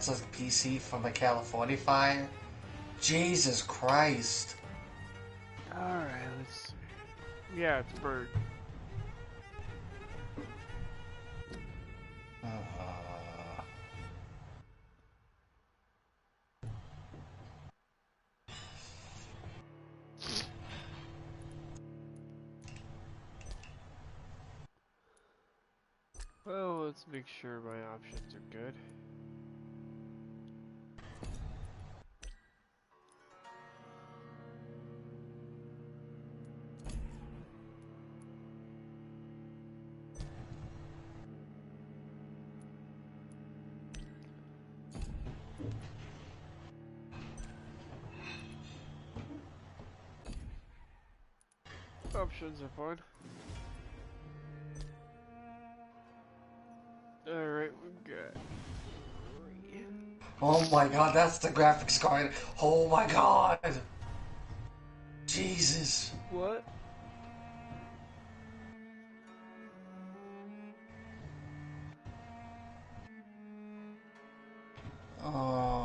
It's a PC from a California fire. Jesus Christ. Alright, let's see. Yeah, it's burned. Well, let's make sure my options are good. Options are fine. Alright, we've got 3. Oh my god, that's the graphics card. Oh my god. Jesus. What? Oh.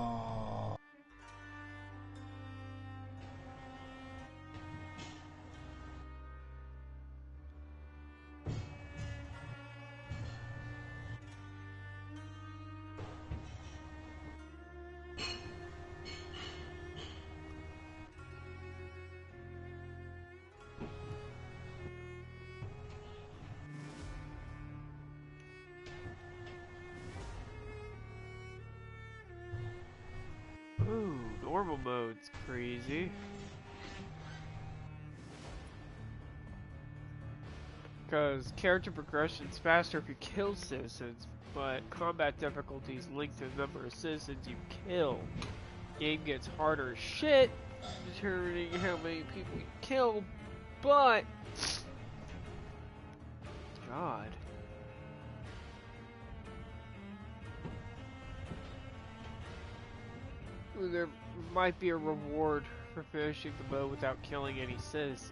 Ooh, normal mode's crazy. Because character progression's faster if you kill citizens, but combat difficulty is linked to the number of citizens you kill. Game gets harder as shit, determining how many people you kill, but... God. There might be a reward for finishing the mode without killing any citizens.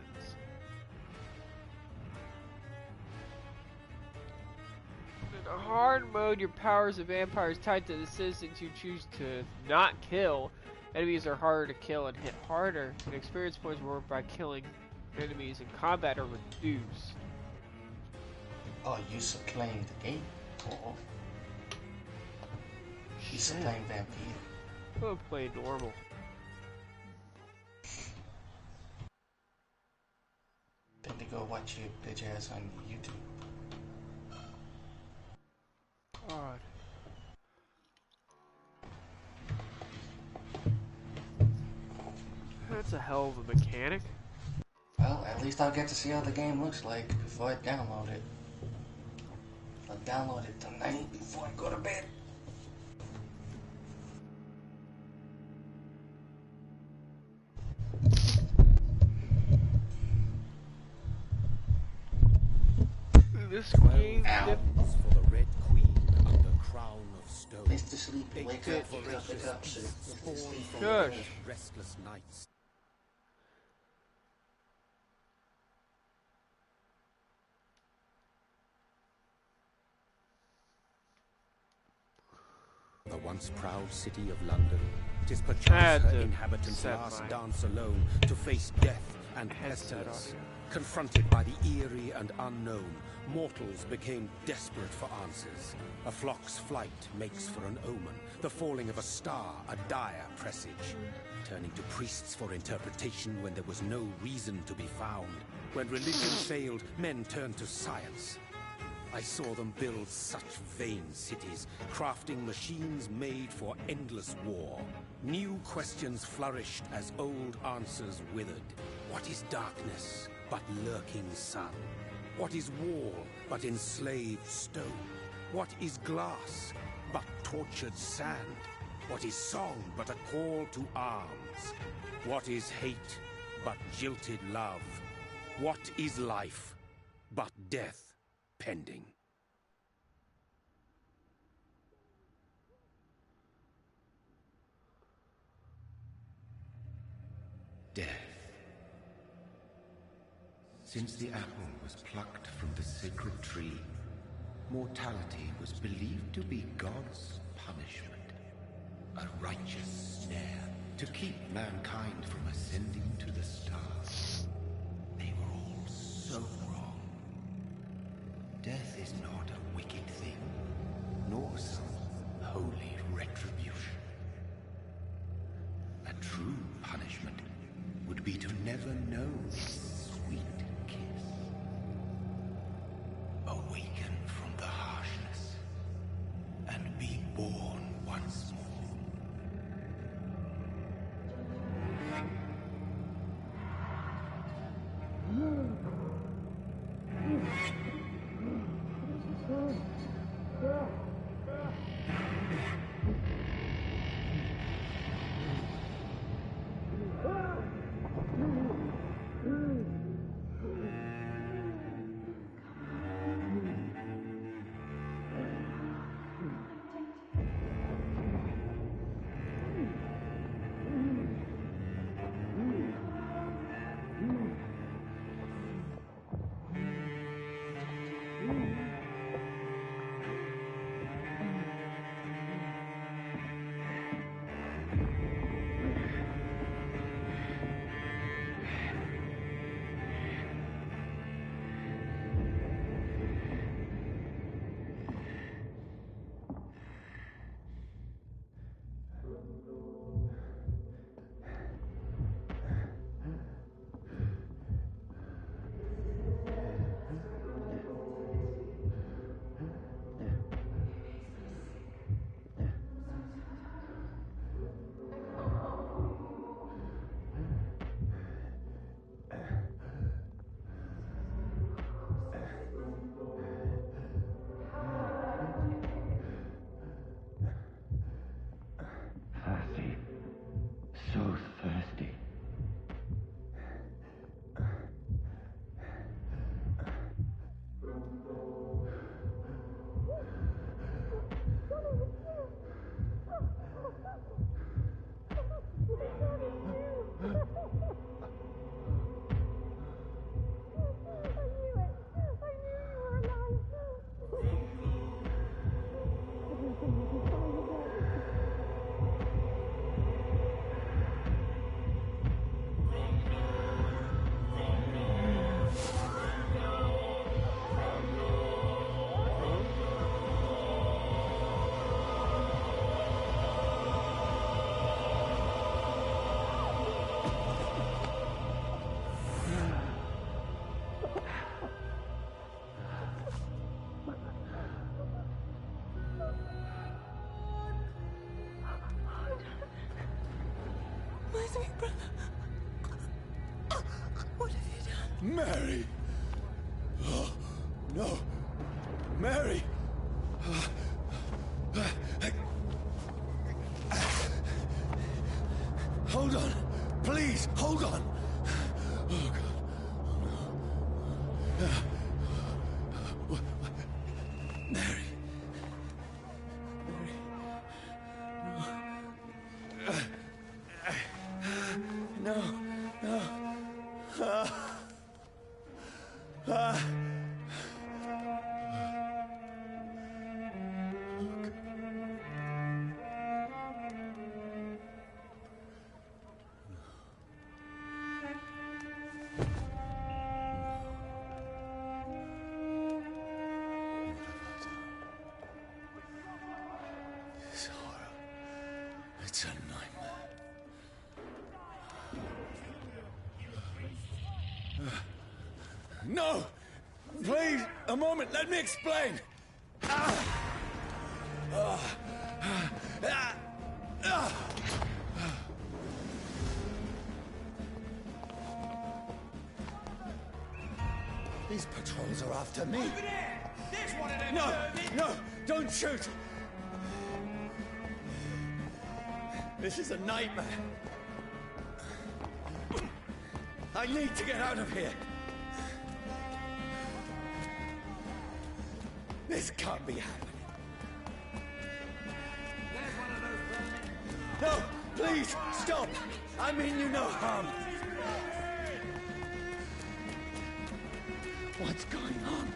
In a hard mode, your power as a vampire is tied to the citizens you choose to not kill. Enemies are harder to kill and hit harder, and experience points rewarded by killing enemies in combat are reduced. Oh, you still playing the game? Oh. You still playing Vampyr? I'm gonna play normal. Better go watch your bitch ass on YouTube. God. That's a hell of a mechanic. Well, at least I'll get to see how the game looks like before I download it. I'll download it tonight before I go to bed. This game for the Red Queen under crown of stone. Place to sleep. Wake up, wake up, wake up, shit. Shush. Restless nights. The once proud city of London, 'tis perchance her inhabitants' last dance alone to face death and pestilence. Confronted by the eerie and unknown, mortals became desperate for answers. A flock's flight makes for an omen, the falling of a star a dire presage. Turning to priests for interpretation when there was no reason to be found. When religion failed, men turned to science. I saw them build such vain cities, crafting machines made for endless war. New questions flourished as old answers withered. What is darkness but lurking sun? What is wall but enslaved stone? What is glass but tortured sand? What is song but a call to arms? What is hate but jilted love? What is life but death pending? Death. Since the apple was plucked from the sacred tree, mortality was believed to be God's punishment. A righteous snare to keep mankind from ascending to the stars. They were all so wrong. Death is not a wicked thing, nor some holy retribution. A true punishment would be to never know this sweet kiss. Awaken from the harshness and be born once more. So thirsty. What have you done? Mary! Oh, no! Mary! Hold on! Please, hold on! Oh, God. Oh, no. Mary. No, no. This horror, it's a nightmare. No! Please, a moment, let me explain! These patrols are after me. Over there! There's one of them! No! No! Don't shoot! This is a nightmare. I need to get out of here. This can't be happening. There's one of those vermin! No! Please! Stop! I mean you no harm. What's going on?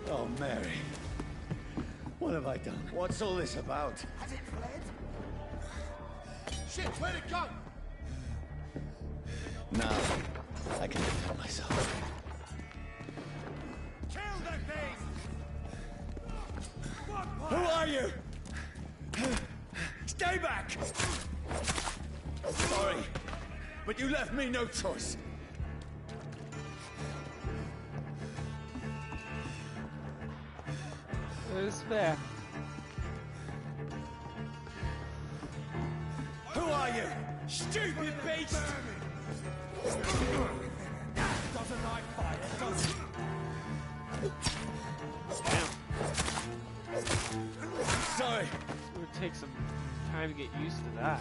Oh, Mary. What have I done? What's all this about? Has it fled? Shit, where'd it go? Now, I can defend myself. Kill the thing! Who are you? Stay back! Sorry, but you left me no choice. It's fair. Who are you? Stupid beast! Doesn't like fire, does it? Sorry. It would take some time to get used to that.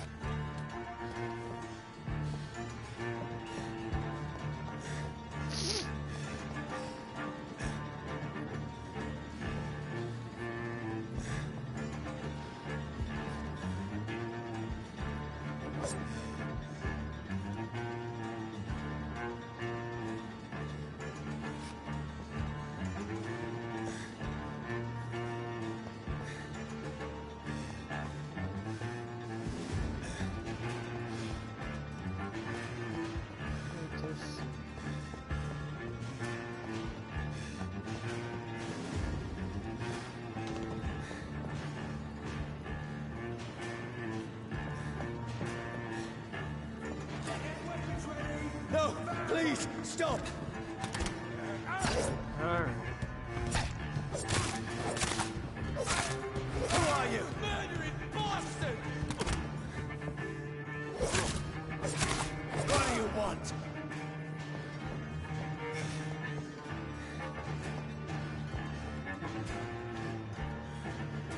No, please, stop! Alright. Who are you? Murdering bastard! What do you want?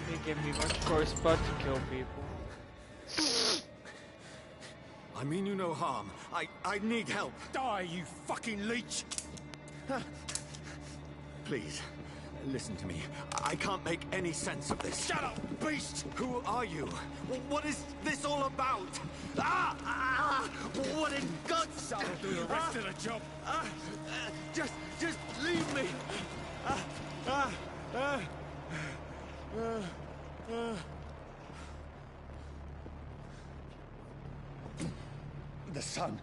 They give me much choice but to kill people. I mean you no harm. I need help. Die, you fucking leech! Please, listen to me. I can't make any sense of this. Shut up, beast! Who are you? What is this all about? What in God's That'll do the rest of the job. Just leave me. The sun.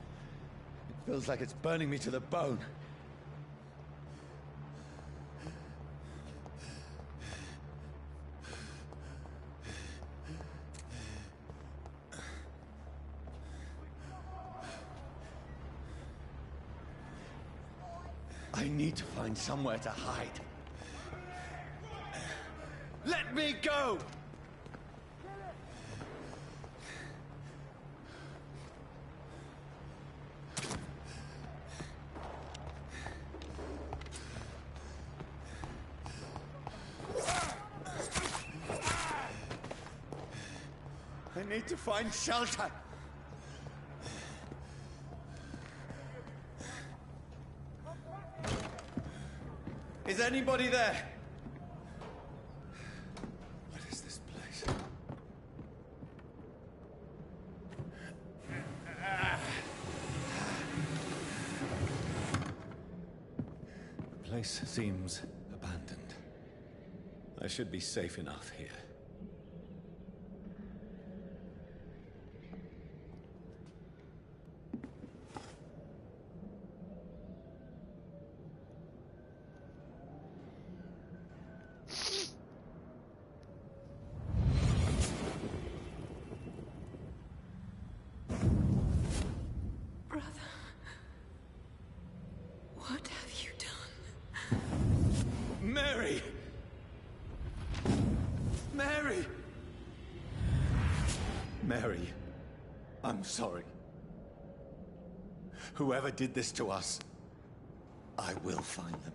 It feels like it's burning me to the bone. I need to find somewhere to hide. Let me go! I need to find shelter. Is anybody there? What is this place? The place seems abandoned. I should be safe enough here. What have you done? Mary! Mary! Mary, I'm sorry. Whoever did this to us, I will find them.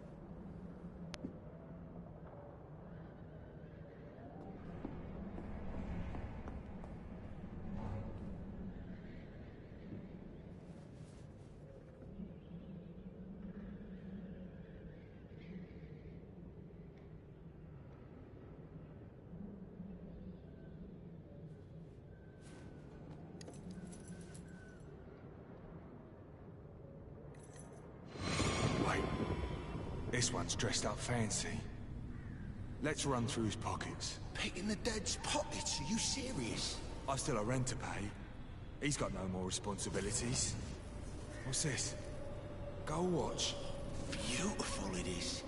Wait. This one's dressed up fancy. Let's run through his pockets. Picking the dead's pockets? Are you serious? I've still a rent to pay. He's got no more responsibilities. What's this? Go watch. Beautiful it is.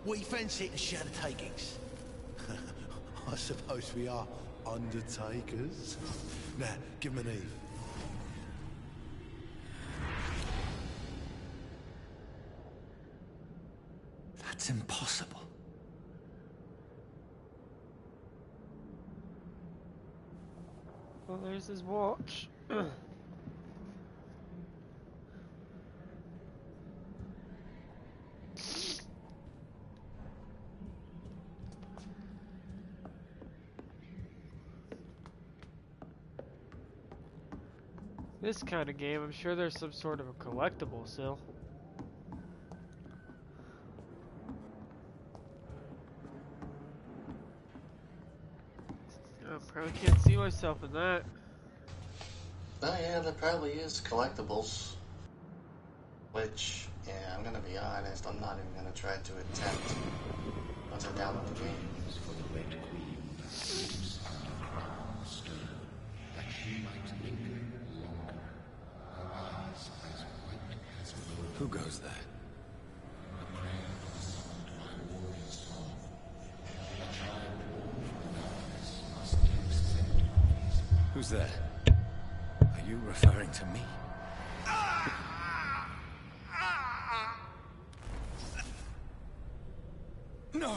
We fence it and share the takings. I suppose we are undertakers. Now, give him an Eve. That's impossible. Well, there's his watch. This kind of game, I'm sure there's some sort of a collectible still. I probably can't see myself in that. Oh yeah, there probably is collectibles. Which, yeah, I'm gonna be honest, I'm not even gonna try to attempt once I download the game. For the Red Queen that lives underground stone, that she might linger longer. Her eyes as white as wool. Who goes there? A prayer for the summoned by warrior song. A child born from darkness must accept his path. Who's there? Are you referring to me? No!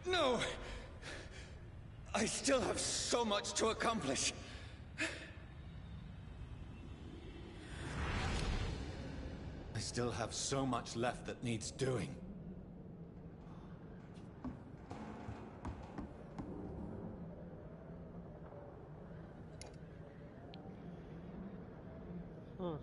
No! I still have so much to accomplish. I still have so much left that needs doing. Huh.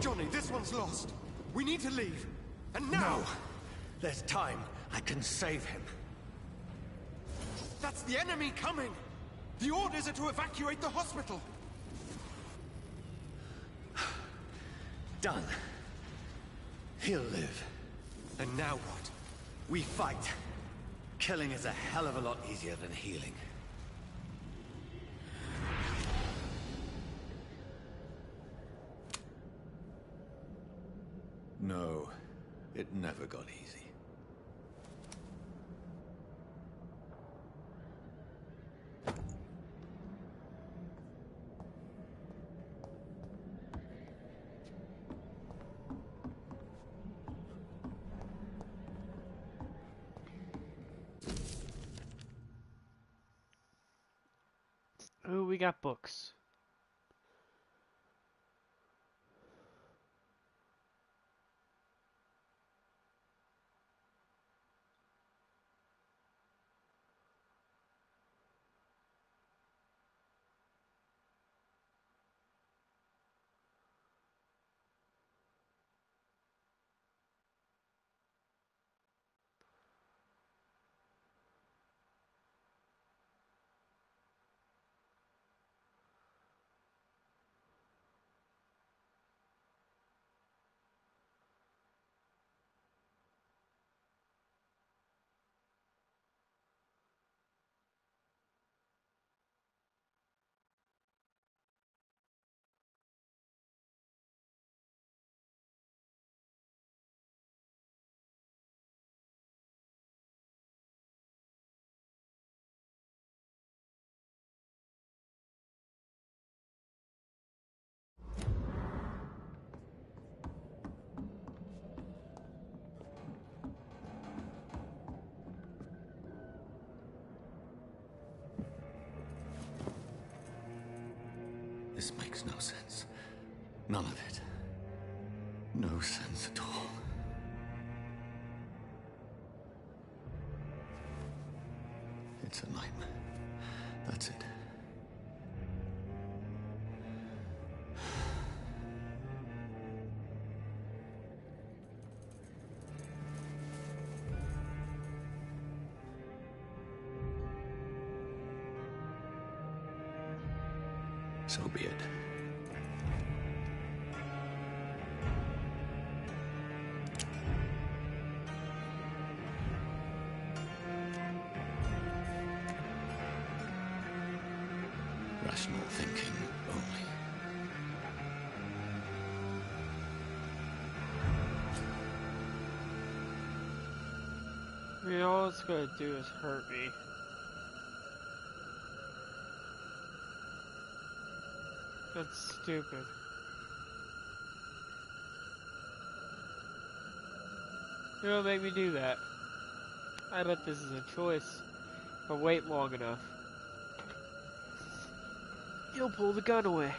Johnny, this one's lost. We need to leave. And now! No! There's time. I can save him. That's the enemy coming! The orders are to evacuate the hospital! Done. He'll live. And now what? We fight. Killing is a hell of a lot easier than healing. No, it never got easy. Ooh, we got books. This makes no sense. None of it. No sense at all. It's a nightmare. That's it. So be it. Rational thinking only. I mean, all it's gonna do is hurt me. That's stupid. You don't make me do that. I bet this is a choice. But wait long enough. You'll pull the gun away.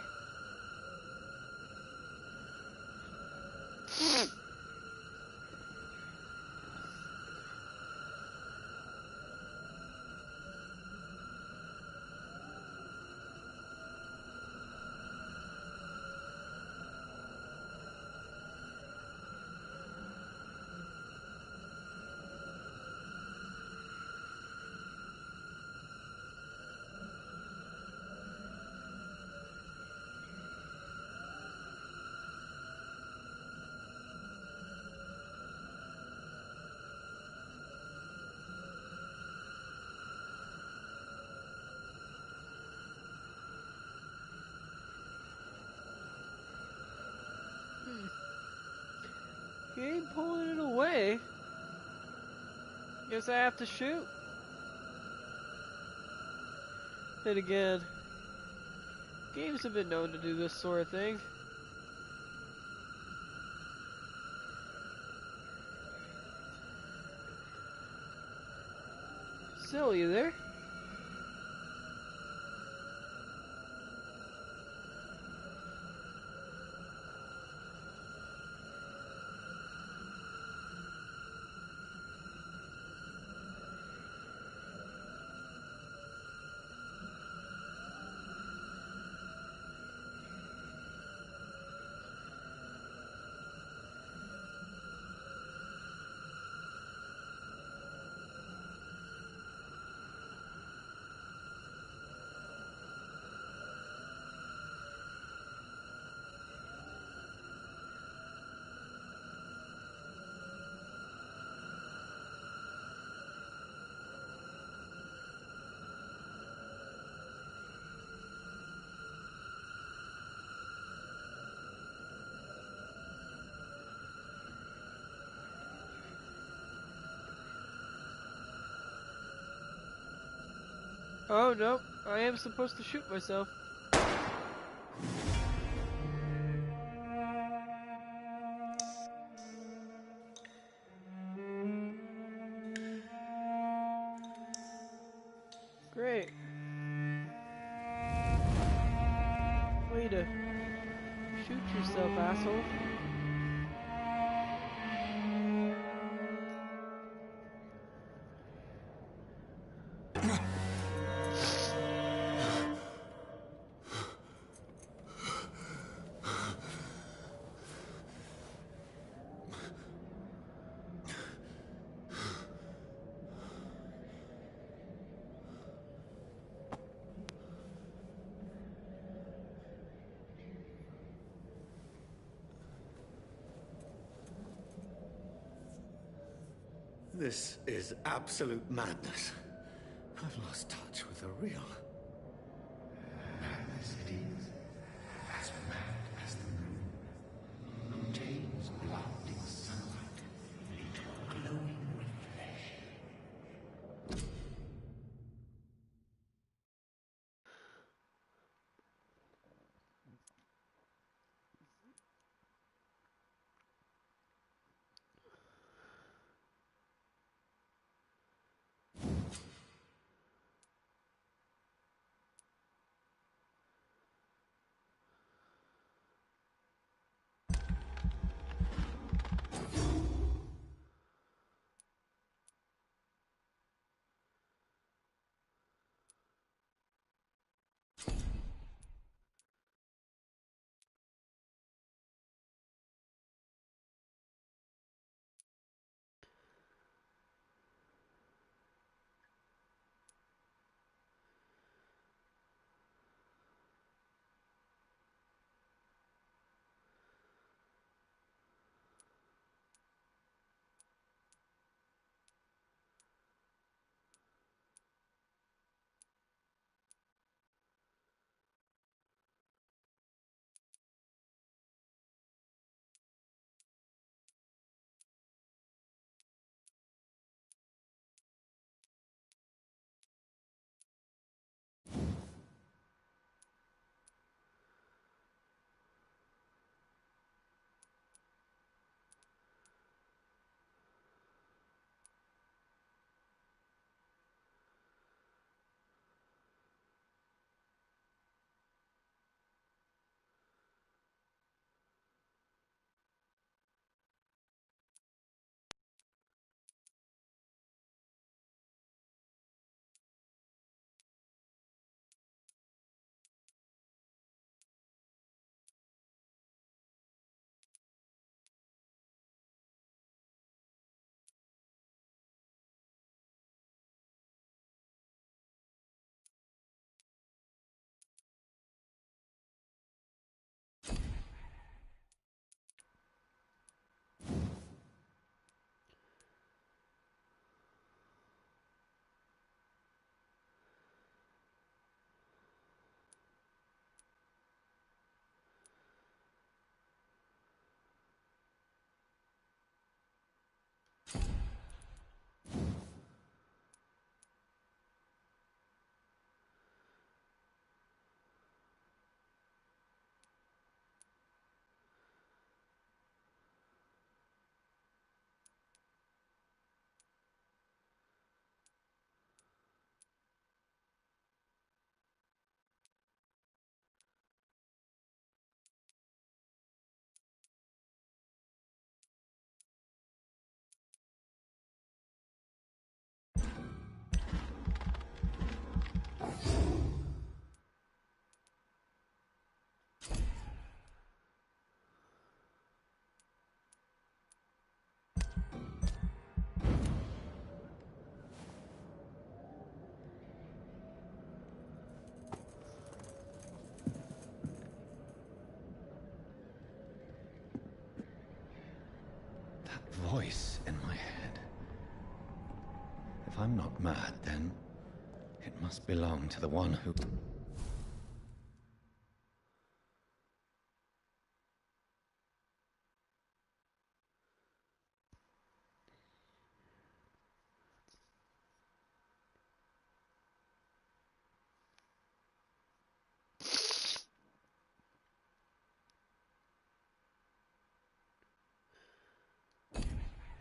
He ain't pulling it away. Guess I have to shoot. Then again, games have been known to do this sort of thing. Still, you there? Oh no, I am supposed to shoot myself. Great. Way to shoot yourself, asshole. This is absolute madness. I've lost touch with the real. Madness it is. As mad as the moon. James blinding sunlight into a glowing reflection. voice in my head. If I'm not mad, then it must belong to the one who...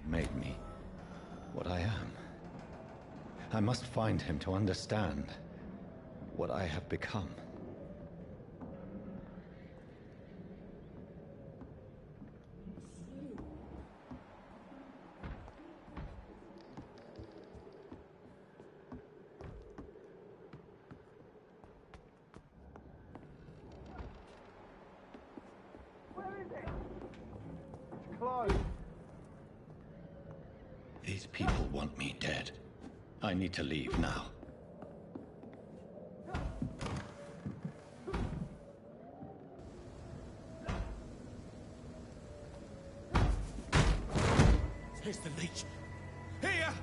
made me what I am. I must find him to understand what I have become. These people want me dead. I need to leave now. Here's the leech. Here!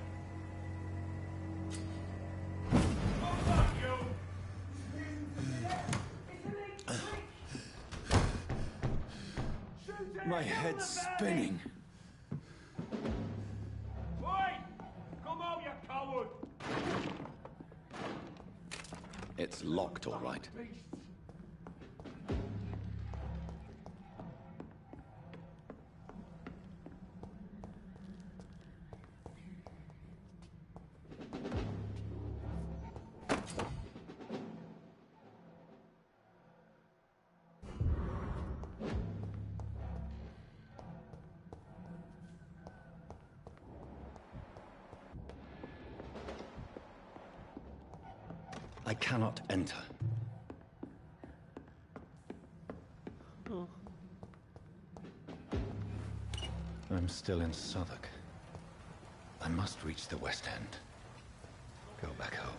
My head's spinning. It's locked, all right. I cannot enter. I'm still in Southwark. I must reach the West End. Go back home.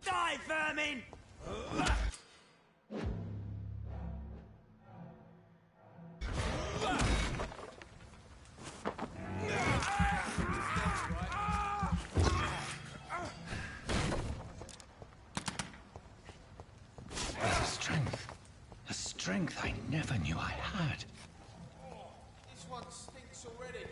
Die, vermin! A strength I never knew I had. This one stinks already.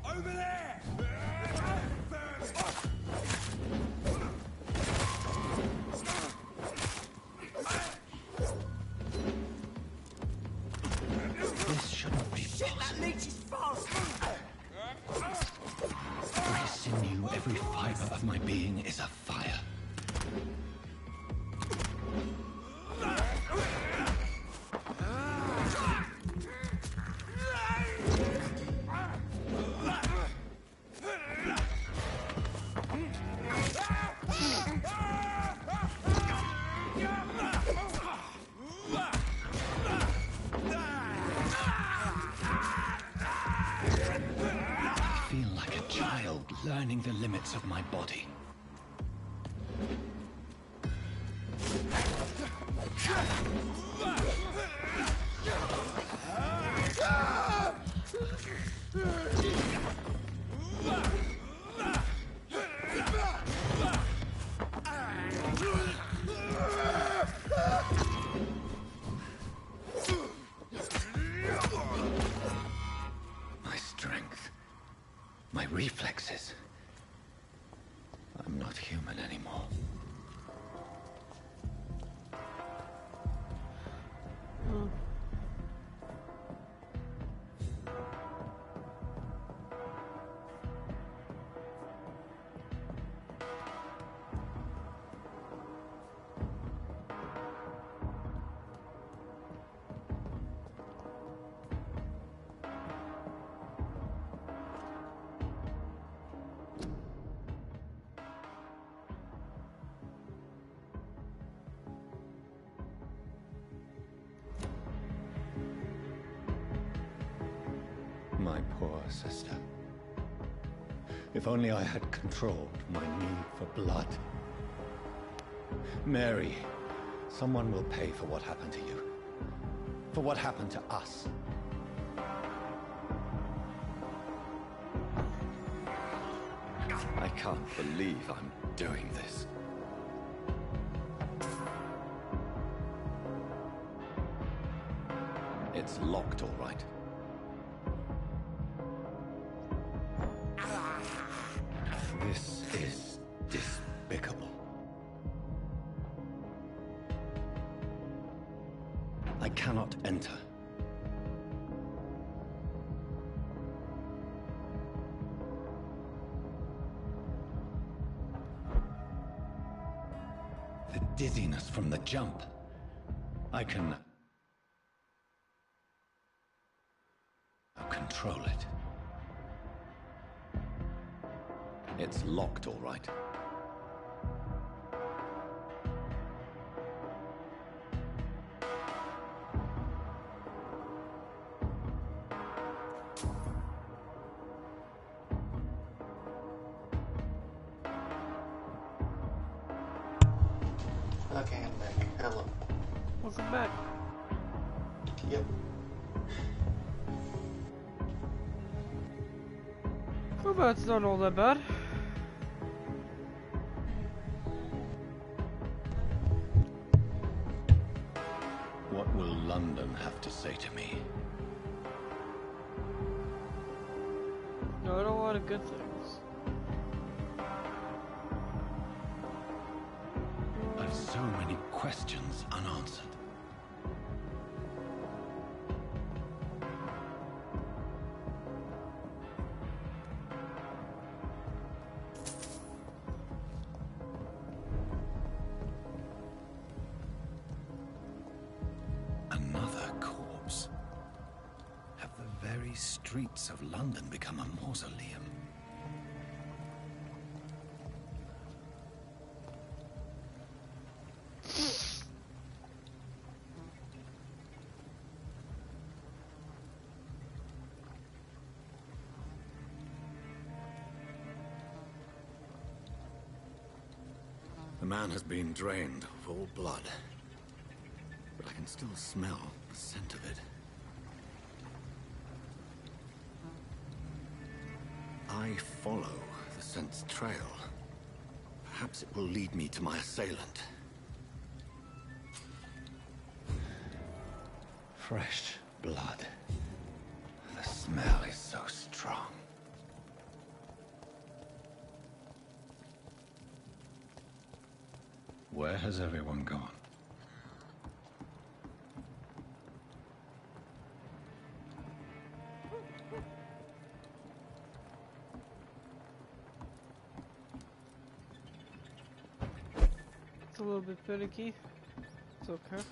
Over there! This shouldn't be Shit, possible. that leech is fast! Every sinew, every fiber of my being is afire. I feel like a child learning the limits of my body. My strength, my reflexes. I'm not human anymore. My poor sister. If only I had controlled my need for blood. Mary, someone will pay for what happened to you. For what happened to us. I can't believe I'm doing this. It's locked, all right. This is despicable. I cannot enter. The dizziness from the jump. I can control it. It's locked, all right. Okay, I'm back. Hello. Welcome back. Yep. Combat's not all that bad. What will London have to say to me? Not a lot of good things. I've so many questions unanswered. Another corpse. Have the very streets of London become a mausoleum? The man has been drained of all blood, but I can still smell the scent of it. I follow the scent's trail. Perhaps it will lead me to my assailant. Fresh blood. The smell is so strong. Where has everyone gone? It's a little bit finicky. It's okay.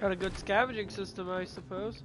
Got a good scavenging system, I suppose.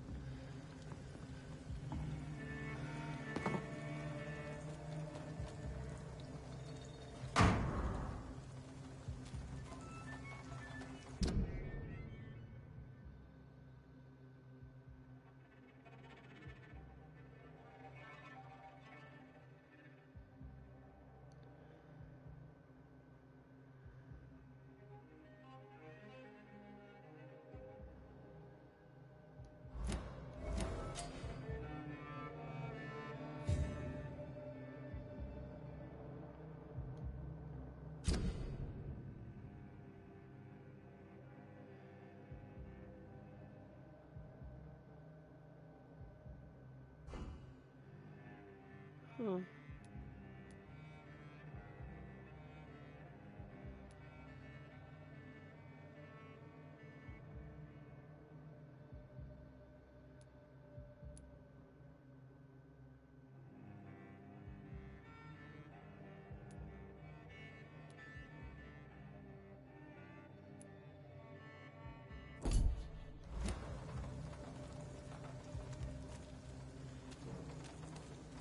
Hmm.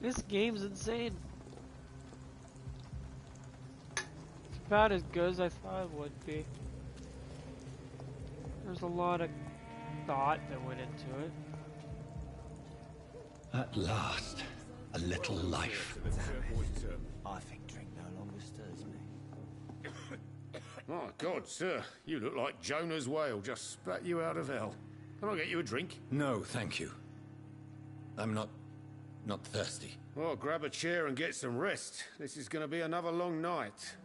This game's insane. It's about as good as I thought it would be. There's a lot of thought that went into it. At last, a little life. I think drink no longer stirs me. My God, sir, you look like Jonah's whale just spat you out of hell. Can I get you a drink? No, thank you. I'm not thirsty. Well, grab a chair and get some rest. This is going to be another long night.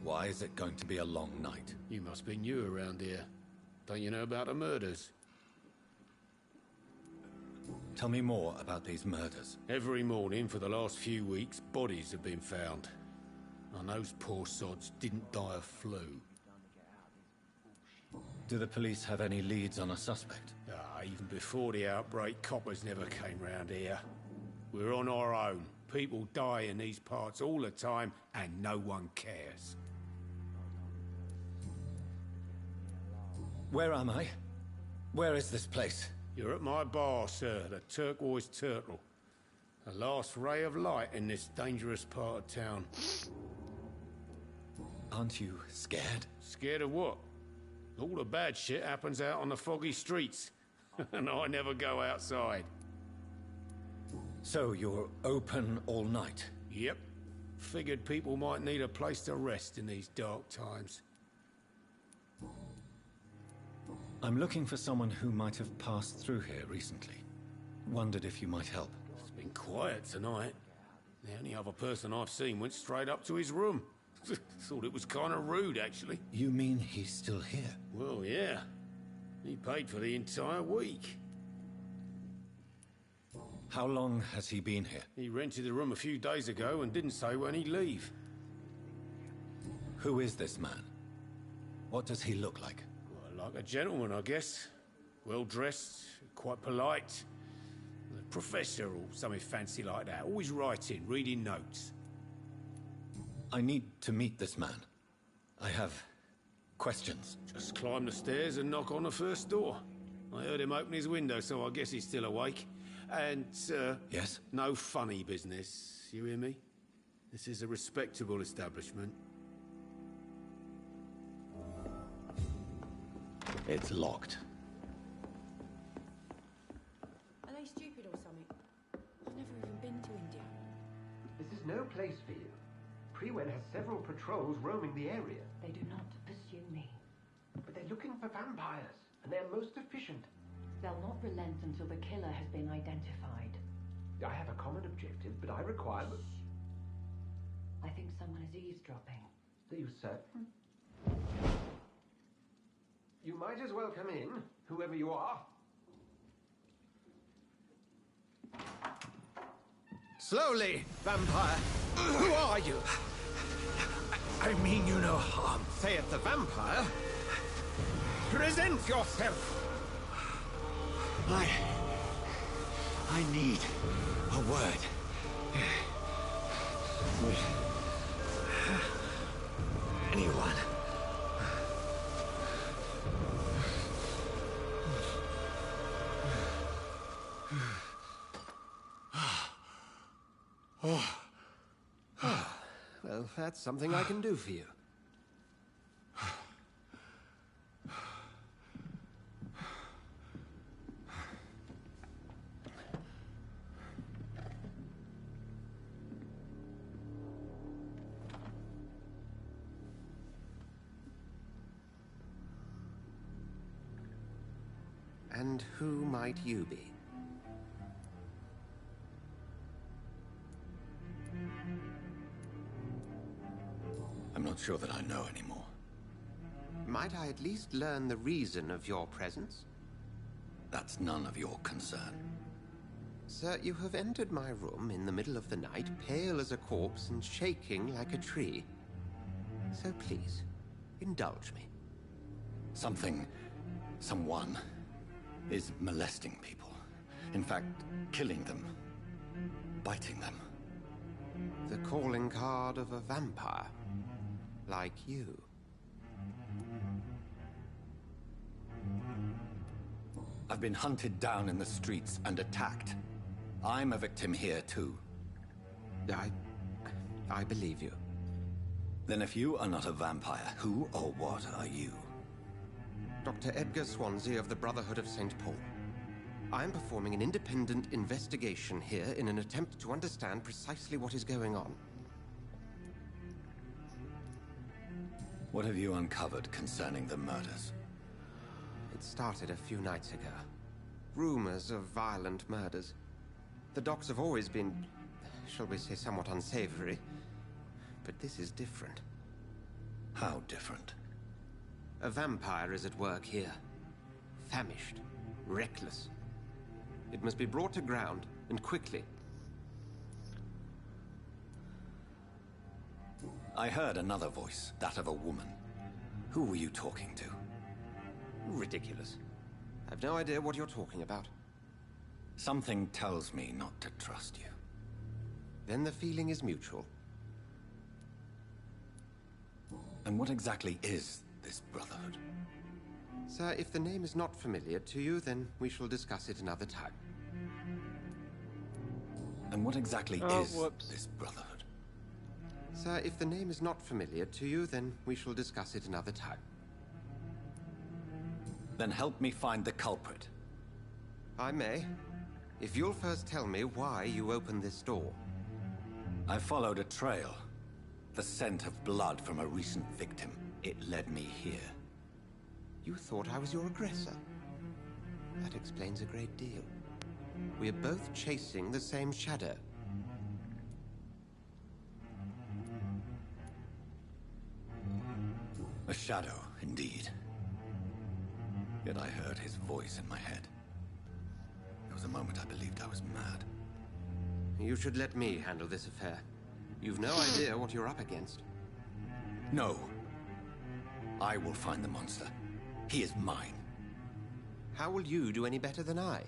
Why is it going to be a long night? You must be new around here. Don't you know about the murders? Tell me more about these murders. Every morning for the last few weeks, bodies have been found. And those poor sods didn't die of flu. Do the police have any leads on a suspect? Even before the outbreak, coppers never came round here. We're on our own. People die in these parts all the time, and no one cares. Where am I? Where is this place? You're at my bar, sir, the Turquoise Turtle. The last ray of light in this dangerous part of town. Aren't you scared? Scared of what? All the bad shit happens out on the foggy streets. And I never go outside. So you're open all night? Yep. Figured people might need a place to rest in these dark times. I'm looking for someone who might have passed through here recently. Wondered if you might help. It's been quiet tonight. The only other person I've seen went straight up to his room. Thought it was kind of rude, actually. You mean he's still here? Well, yeah. He paid for the entire week. How long has he been here? He rented the room a few days ago and didn't say when he'd leave. Who is this man? What does he look like? Well, like a gentleman, I guess. Well-dressed, quite polite. A professor or something fancy like that. Always writing, reading notes. I need to meet this man. I have questions. Just climb the stairs and knock on the first door. I heard him open his window, so I guess he's still awake. And, Yes? no funny business, you hear me? This is a respectable establishment. It's locked. Are they stupid or something? I've never even been to India. This is no place for you. Priwen has several patrols roaming the area. They do not pursue me. But they're looking for vampires, and they're most efficient. They'll not relent until the killer has been identified. I have a common objective, but I require... I think someone is eavesdropping. Are you certain? You might as well come in, whoever you are. Slowly, vampire. Who are you? I mean you no harm. Saith the vampire. Present yourself. I need a word. Anyone Well, that's something I can do for you. And who might you be? I'm not sure that I know anymore. Might I at least learn the reason of your presence? That's none of your concern. Sir, you have entered my room in the middle of the night, pale as a corpse and shaking like a tree. So please, indulge me. Someone is molesting people. In fact, killing them. Biting them. The calling card of a vampire. Like you. I've been hunted down in the streets and attacked. I'm a victim here, too. I believe you. Then if you are not a vampire, who or what are you? Dr. Edgar Swansea of the Brotherhood of St. Paul. I am performing an independent investigation here in an attempt to understand precisely what is going on. What have you uncovered concerning the murders? It started a few nights ago. Rumors of violent murders. The docks have always been, shall we say, somewhat unsavory. But this is different. How different? A vampire is at work here. Famished. Reckless. It must be brought to ground, and quickly. I heard another voice, that of a woman. Who were you talking to? Ridiculous. I've no idea what you're talking about. Something tells me not to trust you. Then the feeling is mutual. And what exactly is this Brotherhood? Sir, if the name is not familiar to you, then we shall discuss it another time. And what exactly is this Brotherhood? Sir, if the name is not familiar to you, then we shall discuss it another time. Then help me find the culprit. I may. If you'll first tell me why you opened this door. I followed a trail. The scent of blood from a recent victim. It led me here. You thought I was your aggressor? That explains a great deal. We're both chasing the same shadow. A shadow, indeed. Yet I heard his voice in my head. There was a moment I believed I was mad. You should let me handle this affair. You've no idea what you're up against. No. I will find the monster. He is mine. How will you do any better than I?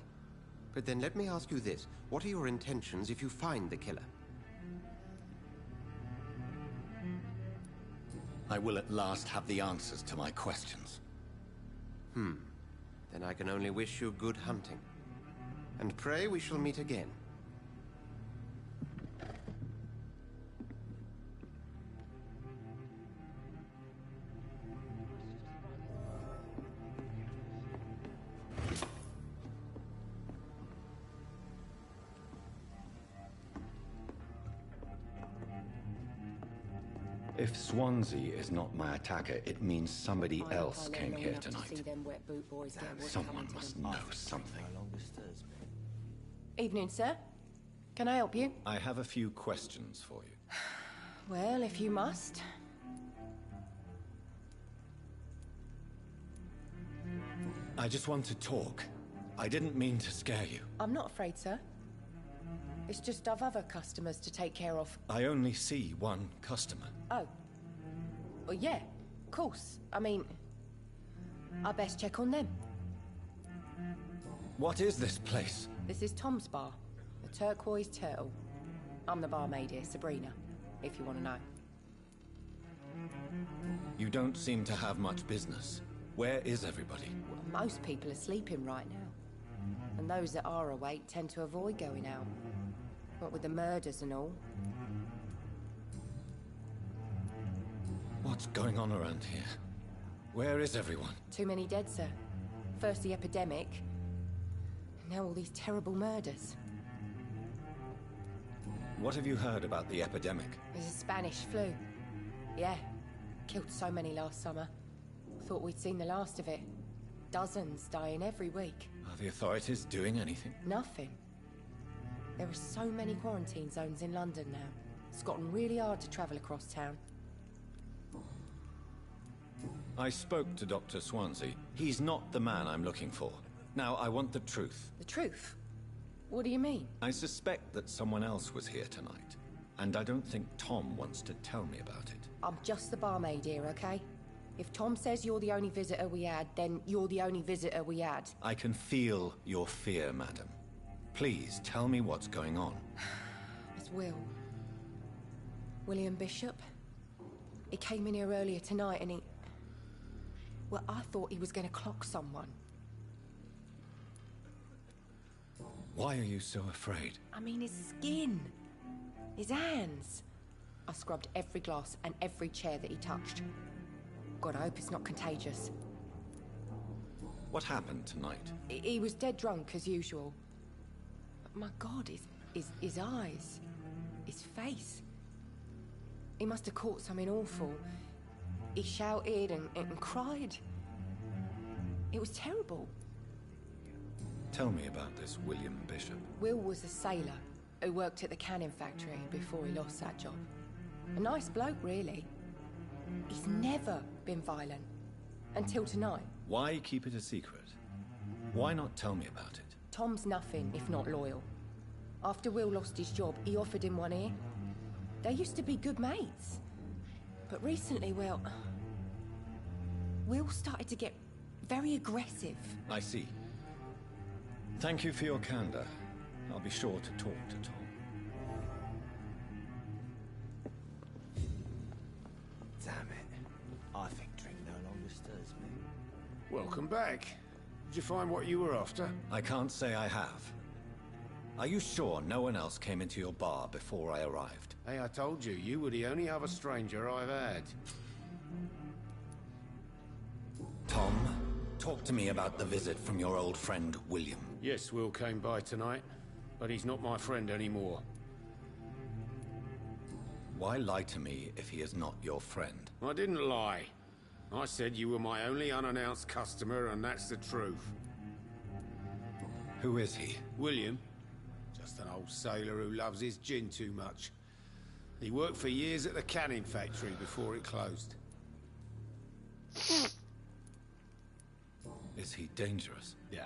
But then let me ask you this. What are your intentions if you find the killer? I will at last have the answers to my questions. Then I can only wish you good hunting. And pray we shall meet again. If Swansea is not my attacker, it means somebody else came here tonight. Someone must know something. Evening, sir. Can I help you? I have a few questions for you. Well, if you must. I just want to talk. I didn't mean to scare you. I'm not afraid, sir. It's just I've other customers to take care of. I only see one customer. Oh. Well, yeah, of course. I mean, I best check on them. What is this place? This is Tom's bar, the Turquoise Turtle. I'm the barmaid here, Sabrina, if you want to know. You don't seem to have much business. Where is everybody? Well, most people are sleeping right now. And those that are awake tend to avoid going out. What with the murders and all. What's going on around here? Where is everyone? Too many dead, sir. First the epidemic, and now all these terrible murders. What have you heard about the epidemic? There's a Spanish flu. Yeah. Killed so many last summer. Thought we'd seen the last of it. Dozens dying every week. Are the authorities doing anything? Nothing. There are so many quarantine zones in London now. It's gotten really hard to travel across town. I spoke to Dr. Swansea. He's not the man I'm looking for. Now, I want the truth. The truth? What do you mean? I suspect that someone else was here tonight, and I don't think Tom wants to tell me about it. I'm just the barmaid here, okay? If Tom says you're the only visitor we had, then you're the only visitor we had. I can feel your fear, madam. Please, tell me what's going on. It's Will. William Bishop. He came in here earlier tonight and he... Well, I thought he was going to clock someone. Why are you so afraid? I mean, his skin. His hands. I scrubbed every glass and every chair that he touched. God, I hope it's not contagious. What happened tonight? He was dead drunk, as usual. But my God, his eyes. His face. He must have caught something awful. He shouted and cried. It was terrible. Tell me about this William Bishop. Will was a sailor who worked at the canning factory before he lost that job. A nice bloke, really. He's never been violent. Until tonight. Why keep it a secret? Why not tell me about it? Tom's nothing if not loyal. After Will lost his job, he offered him one ear. They used to be good mates. But recently, well... Will started to get very aggressive. I see. Thank you for your candor. I'll be sure to talk to Tom. Damn it. I think drink no longer stirs me. Welcome back. Did you find what you were after? I can't say I have. Are you sure no one else came into your bar before I arrived? Hey, I told you, you were the only other stranger I've had. Tom, talk to me about the visit from your old friend, William. Yes, Will came by tonight, but he's not my friend anymore. Why lie to me if he is not your friend? I didn't lie. I said you were my only unannounced customer, and that's the truth. Who is he? William. Just an old sailor who loves his gin too much. He worked for years at the canning factory before it closed. Is he dangerous? Yeah.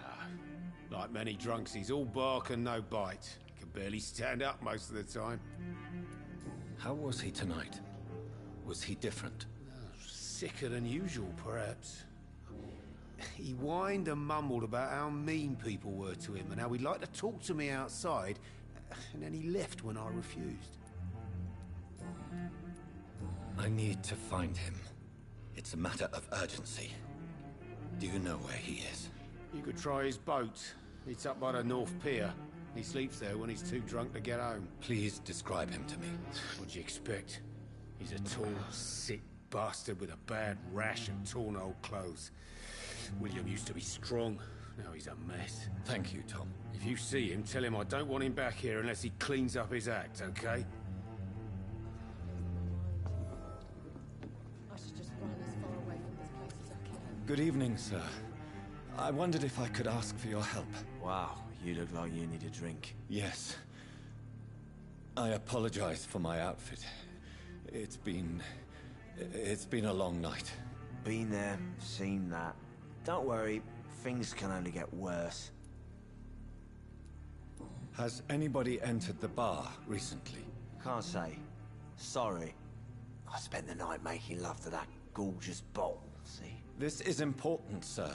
Like many drunks, he's all bark and no bite. Can barely stand up most of the time. How was he tonight? Was he different? Sicker than usual, perhaps. He whined and mumbled about how mean people were to him and how he'd like to talk to me outside, and then he left when I refused. I need to find him. It's a matter of urgency. Do you know where he is? You could try his boat. It's up by the North Pier. He sleeps there when he's too drunk to get home. Please describe him to me. What'd you expect? He's a tall, sick bastard with a bad rash and torn old clothes. William used to be strong. Now he's a mess. Thank you, Tom. If you see him, tell him I don't want him back here unless he cleans up his act, okay? I should just run as far away from this place as I can. Good evening, sir. I wondered if I could ask for your help. Wow, you look like you need a drink. Yes. I apologize for my outfit. It's been a long night. Been there, seen that. Don't worry, things can only get worse. Has anybody entered the bar recently? Can't say. Sorry. I spent the night making love to that gorgeous bottle, see? This is important, sir.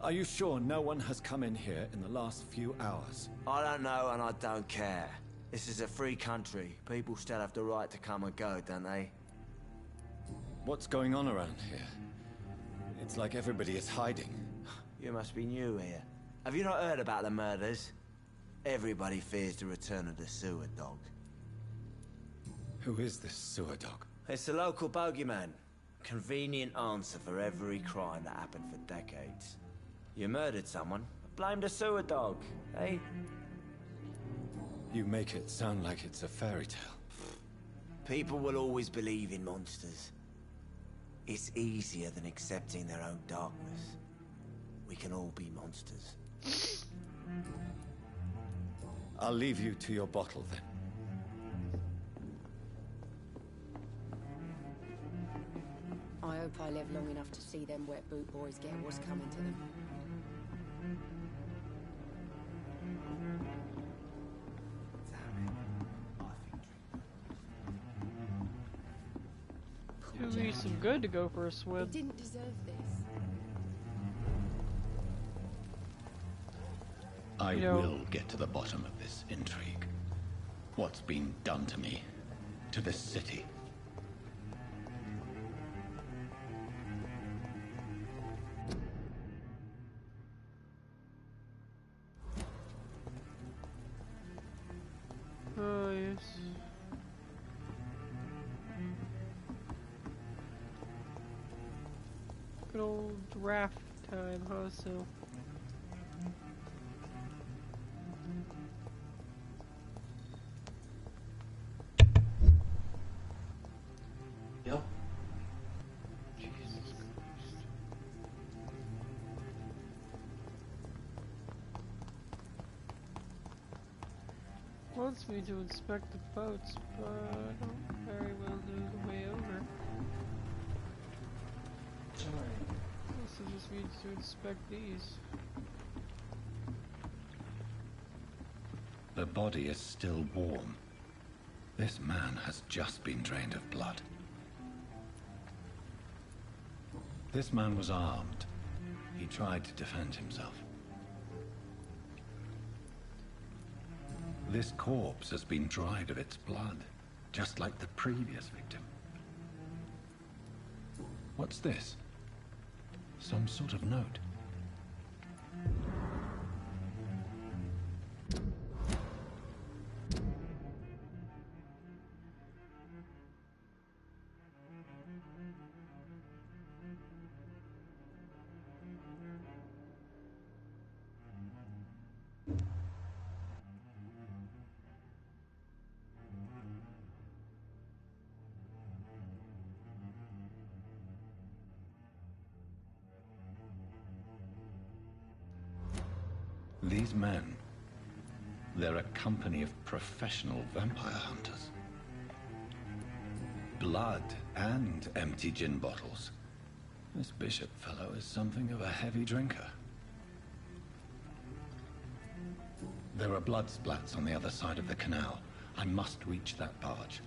Are you sure no one has come in here in the last few hours? I don't know and I don't care. This is a free country. People still have the right to come and go, don't they? What's going on around here? It's like everybody is hiding. You must be new here. Have you not heard about the murders? Everybody fears the return of the sewer dog. Who is this sewer dog? It's the local bogeyman. Convenient answer for every crime that happened for decades. You murdered someone, blame the sewer dog, eh? You make it sound like it's a fairy tale. People will always believe in monsters. It's easier than accepting their own darkness. We can all be monsters. I'll leave you to your bottle then. I hope I live long enough to see them wet boot boys get what's coming to them. Do me some good to go for a swim. He didn't deserve this. I will get to the bottom of this intrigue. What's been done to me, to this city. Oh, yes. Good old draft time, huh, so... Yep. Jesus Christ. Wants me to inspect the boats, but I don't very well know the way over. Also just means to inspect these. The body is still warm. This man has just been drained of blood. This man was armed. He tried to defend himself. This corpse has been dried of its blood, just like the previous victim. What's this? Some sort of note. These men, they're a company of professional vampire hunters. Blood and empty gin bottles. This bishop fellow is something of a heavy drinker. There are blood splats on the other side of the canal. I must reach that barge.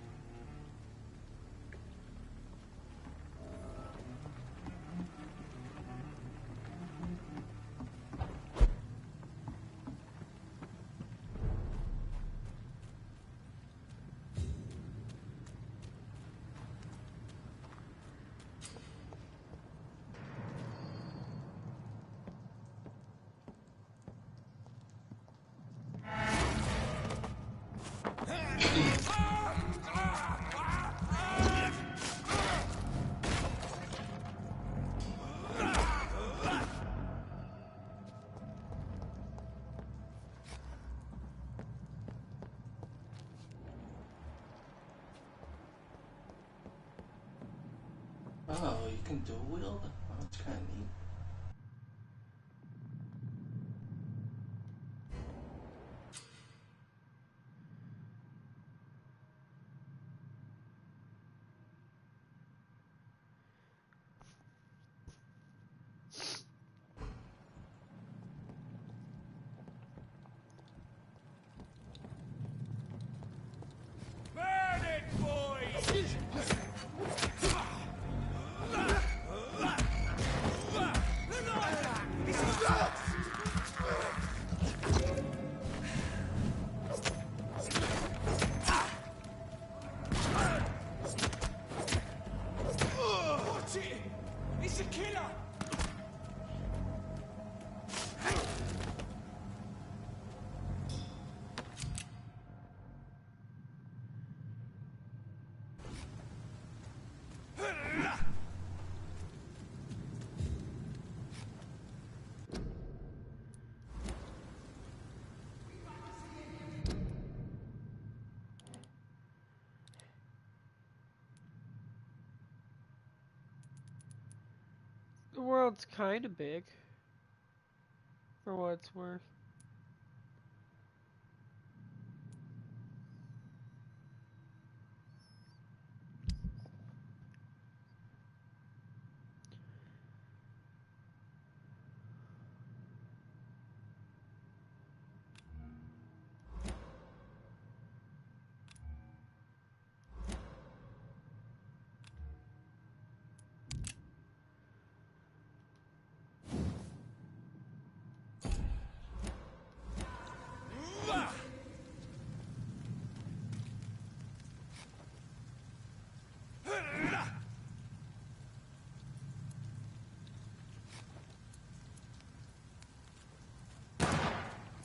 Oh, you can dual wield? Oh, that's kind of neat. Burn it, boys! world's kind of big, for what it's worth.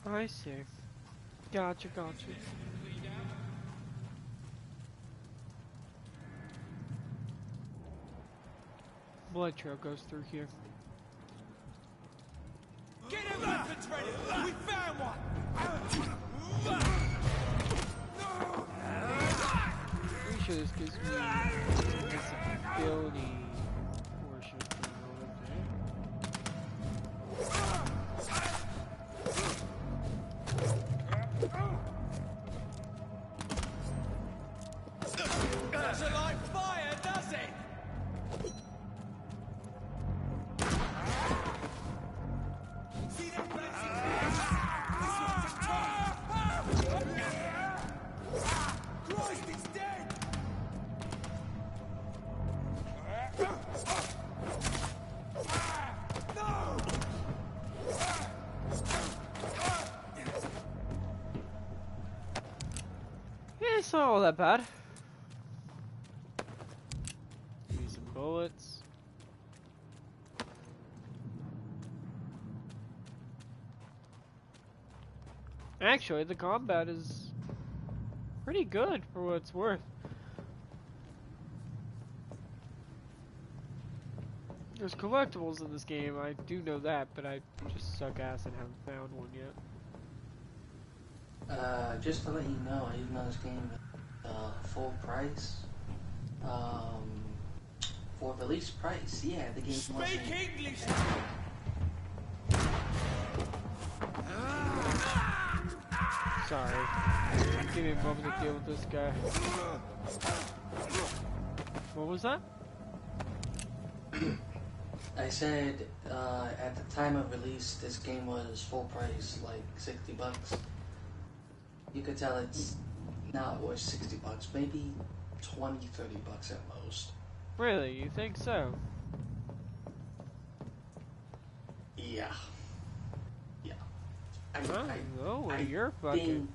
I see. Gotcha. Blood trail goes through here. Get him weapons ready! We found one! Pretty sure this gives me visibility portion for Doesn't like fire, does it? See them blazing? This one's a trap! Christ, he's dead! No! Yeah, it's not all that bad. Use some bullets. Actually, the combat is pretty good for what it's worth. There's collectibles in this game, I do know that, but I just suck ass and haven't found one yet. Just to let you know, even though this game is full price, for release price, yeah, the game wasn't. Speak English! Sorry. Give me a moment to deal with this guy. What was that? I said, at the time of release, this game was full price, like $60. You could tell it's not worth $60, maybe $20, $30 at most. Really? You think so? Yeah. Yeah. I don't know. You're fucking.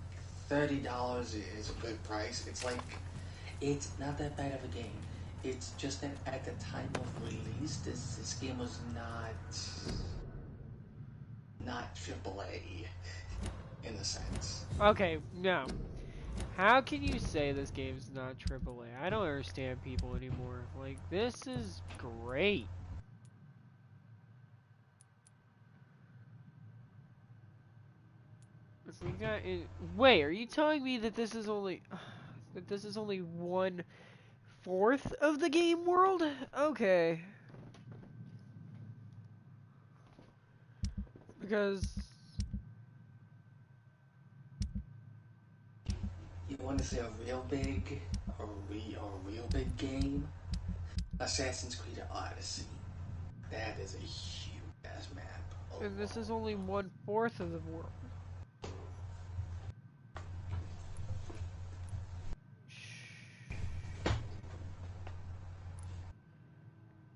$30 is a good price. It's like, it's not that bad of a game. It's just that at the time of release, this game was not AAA in a sense. Okay, no. How can you say this game's not AAA? I don't understand people anymore. Like, this is great. We got it. Wait, are you telling me that this is only 1/4 of the game world? Okay. Because you want to see a real big game? Assassin's Creed Odyssey. That is a huge ass map. Oh, and this is only 1/4 of the world.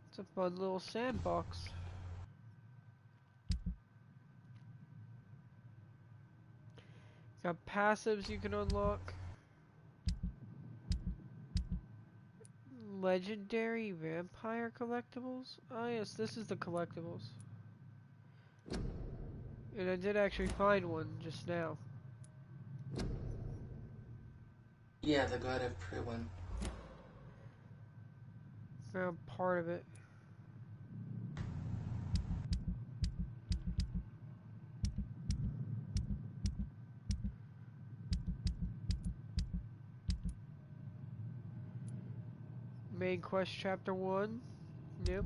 It's a fun little sandbox. Got passives you can unlock. Legendary vampire collectibles? Oh yes, this is the collectibles. And I did actually find one just now. Yeah, the God of Prewin. Found part of it. Main quest chapter 1. Yep.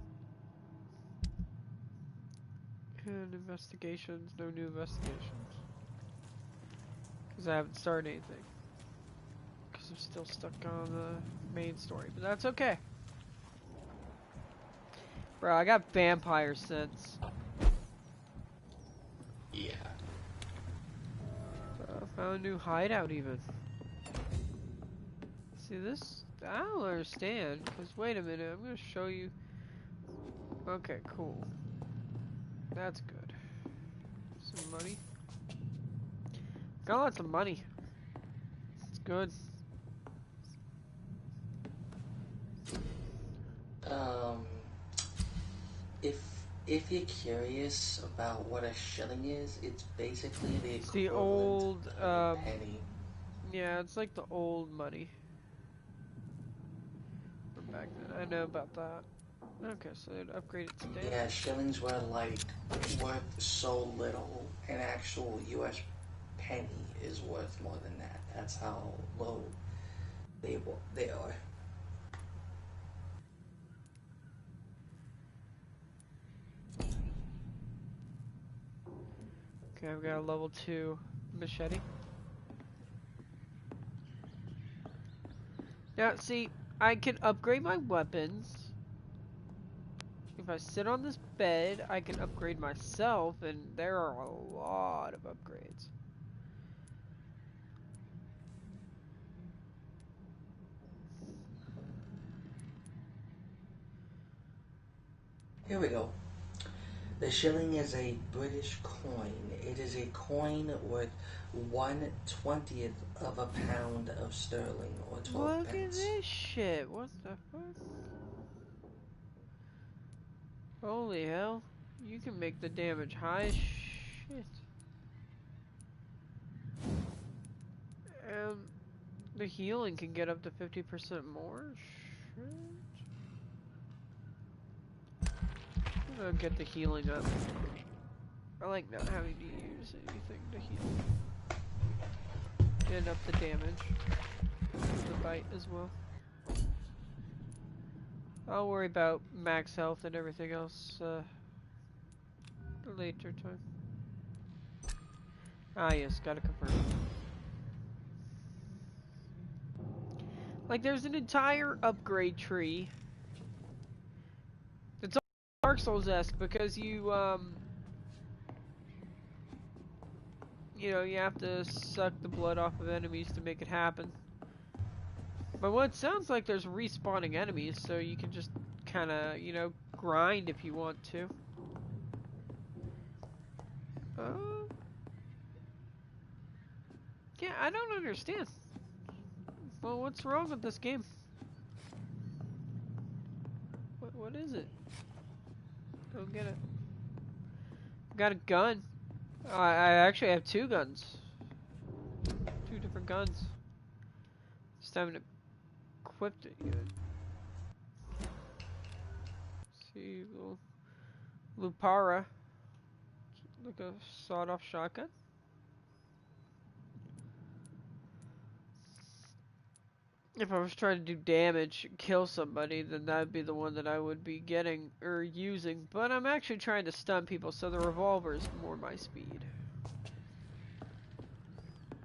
And investigations, no new investigations. Because I haven't started anything. Because I'm still stuck on the main story, but that's okay. Bro, I got vampire sense. Yeah. Found a new hideout even. See this? I don't understand. Because wait a minute, I'm gonna show you. Okay, cool. That's good. Some money. Got lots of money. It's good. If you're curious about what a shilling is, it's basically the It's the equivalent old of a penny. Yeah, it's like the old money from back then. I know about that. Okay, so it upgraded today. Yeah, shillings were like worth so little. An actual U.S. penny is worth more than that. That's how low they are. Okay, I've got a level 2 machete. Now, see, I can upgrade my weapons. If I sit on this bed, I can upgrade myself, and there are a lot of upgrades. Here we go. The shilling is a British coin. It is a coin worth 1/20th of a pound of sterling, or 12 Look pence. at this shit. What the fuck? Holy hell. You can make the damage high as shit. The healing can get up to 50% more? Shit. I'm gonna get the healing up. I like not having to use anything to heal. And up the damage. The bite as well. I'll worry about max health and everything else later time. Ah yes, gotta confirm. Like there's an entire upgrade tree. It's all Dark Souls-esque because you know, you have to suck the blood off of enemies to make it happen. But what it sounds like there's respawning enemies, so you can just kinda, you know, grind if you want to. Yeah, I don't understand. Well, what's wrong with this game? What is it? Don't get it. Got a gun. I actually have 2 guns. 2 different guns. Just haven't equipped it yet. See, little Lupara. Like a sawed-off shotgun. If I was trying to do damage, kill somebody, then that would be the one that I would be getting or using. But I'm actually trying to stun people, so the revolver is more my speed.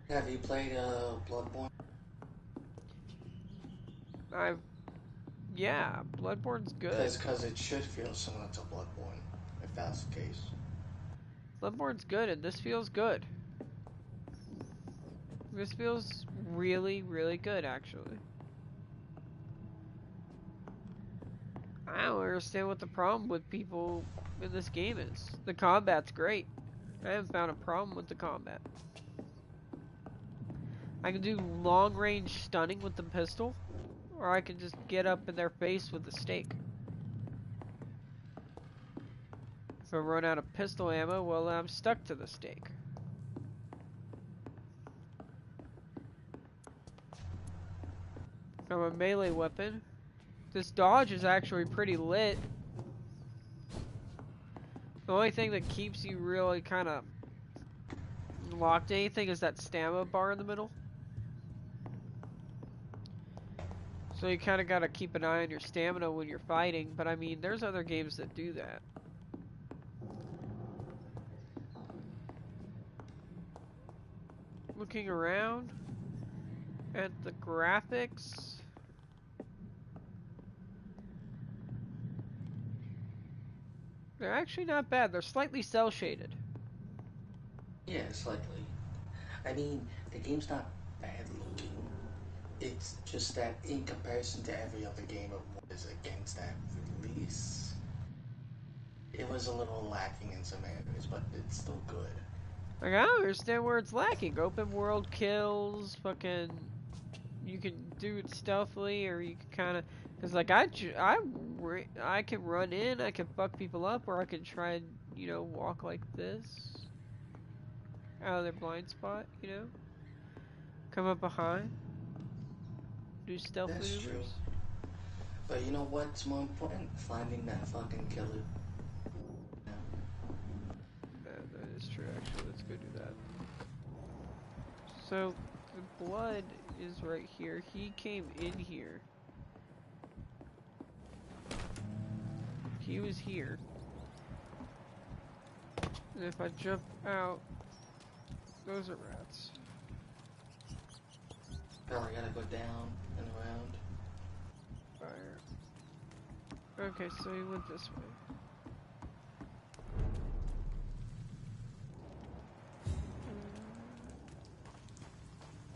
Have you played Bloodborne? Yeah, Bloodborne's good. Because it should feel similar to Bloodborne, if that's the case. Bloodborne's good, and this feels good. This feels really, really good, actually. I don't understand what the problem with people in this game is. The combat's great. I haven't found a problem with the combat. I can do long-range stunning with the pistol, or I can just get up in their face with a stake. If I run out of pistol ammo, well, I'm stuck to the stake. From a melee weapon, this dodge is actually pretty lit. The only thing that keeps you really kind of locked to anything is that stamina bar in the middle. So you kind of got to keep an eye on your stamina when you're fighting, but I mean, there's other games that do that. looking around at the graphics, they're actually not bad. They're slightly cel shaded. Yeah, slightly. I mean, the game's not bad looking. It's just that in comparison to every other game it was against that release, it was a little lacking in some areas, but it's still good. Like, I don't understand where it's lacking. Open world kills, fucking, you can do it stealthily, or you can kind of, cause like I can run in, I can fuck people up, or I can try and, you know, walk like this out of their blind spot, you know, come up behind, do stealth That's maneuvers. true. But you know what's more important? Finding that fucking killer. That is true, actually. Let's go do that. So, the blood is right here. He came in here. He was here. And if I jump out, those are rats. Oh, I gotta go down and around. Fire. Okay, so he went this way.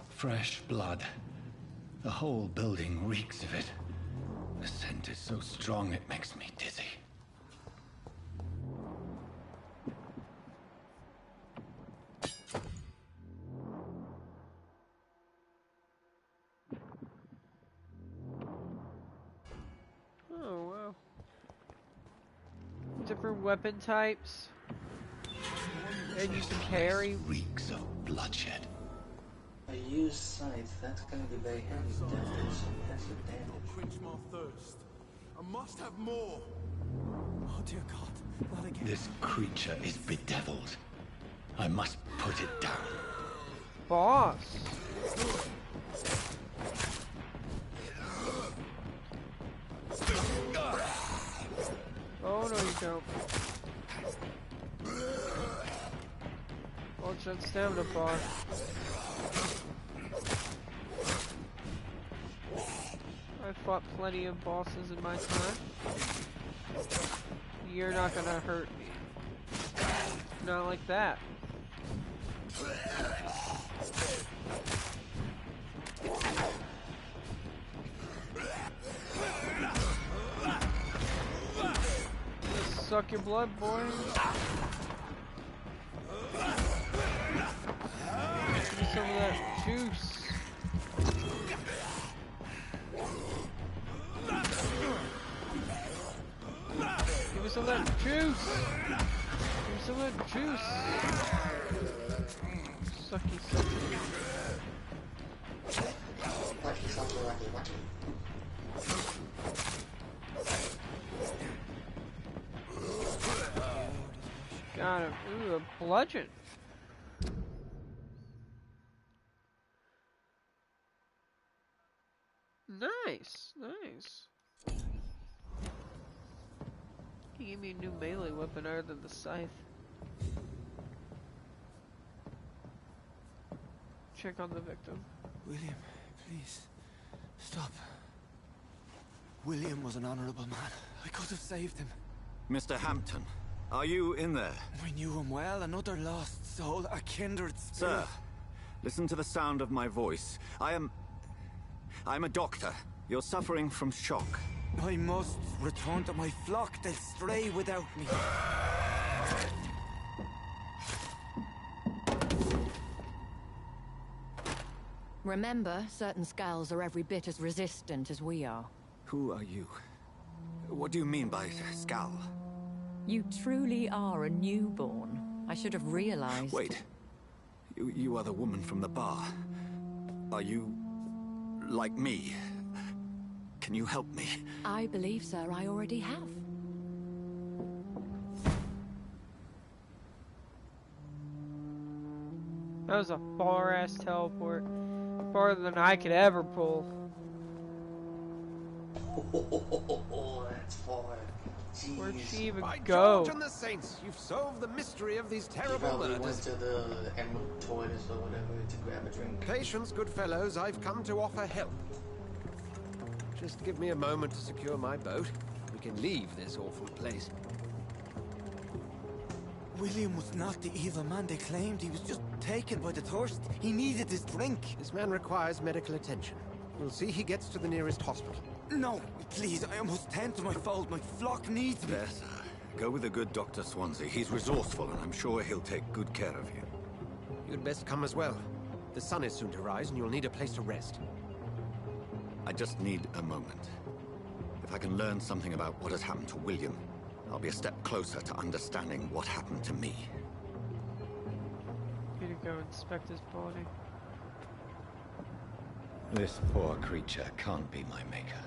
Fresh blood. The whole building reeks of it. The scent is so strong it makes me dizzy. Oh, wow. Different weapon types. And you can carry. Reeks of bloodshed. A used scythe, that's gonna be very heavy damage. That's the damage. Quench my thirst. I must have more. Oh dear God, not again. This creature is bedeviled. I must put it down. Boss. Oh no, you don't. Watch that stamina bar. I fought plenty of bosses in my time. You're not gonna hurt me. Not like that. Just suck your blood, boy. Give me some of that juice. Give me some of that juice! Give me some of that juice! Sucky, sucky. Got him. Ooh, a bludgeon. Nice, nice. He gave me a new melee weapon other than the scythe. Check on the victim. William, please, stop. William was an honorable man. I could have saved him. Mr. Hampton, are you in there? I knew him well, another lost soul, a kindred spirit. Sir, listen to the sound of my voice. I'm a doctor. You're suffering from shock. I must return to my flock. They'll stray without me. Remember, certain skulls are every bit as resistant as we are. Who are you? What do you mean by skull? You truly are a newborn. I should have realized. Wait. You are the woman from the bar. Are you like me? Can you help me? I believe, sir, I already have. That was a far-ass teleport. Farther than I could ever pull. Oh, that's far. Where'd she even By go? George and the Saints, you've solved the mystery of these He terrible probably went murders. to the Emerald Toys or whatever to grab a drink. Patience, good fellows, I've come to offer help. Just give me a moment to secure my boat. We can leave this awful place. William was not the evil man they claimed. He was just taken by the thirst. He needed his drink. This man requires medical attention. We'll see he gets to the nearest hospital. No, please, I must tend to my fold. My flock needs me. Yes, go with the good Dr. Swansea. He's resourceful, and I'm sure he'll take good care of you. You'd best come as well. The sun is soon to rise, and you'll need a place to rest. I just need a moment. If I can learn something about what has happened to William, I'll be a step closer to understanding what happened to me. Need to go inspect his body. This poor creature can't be my maker.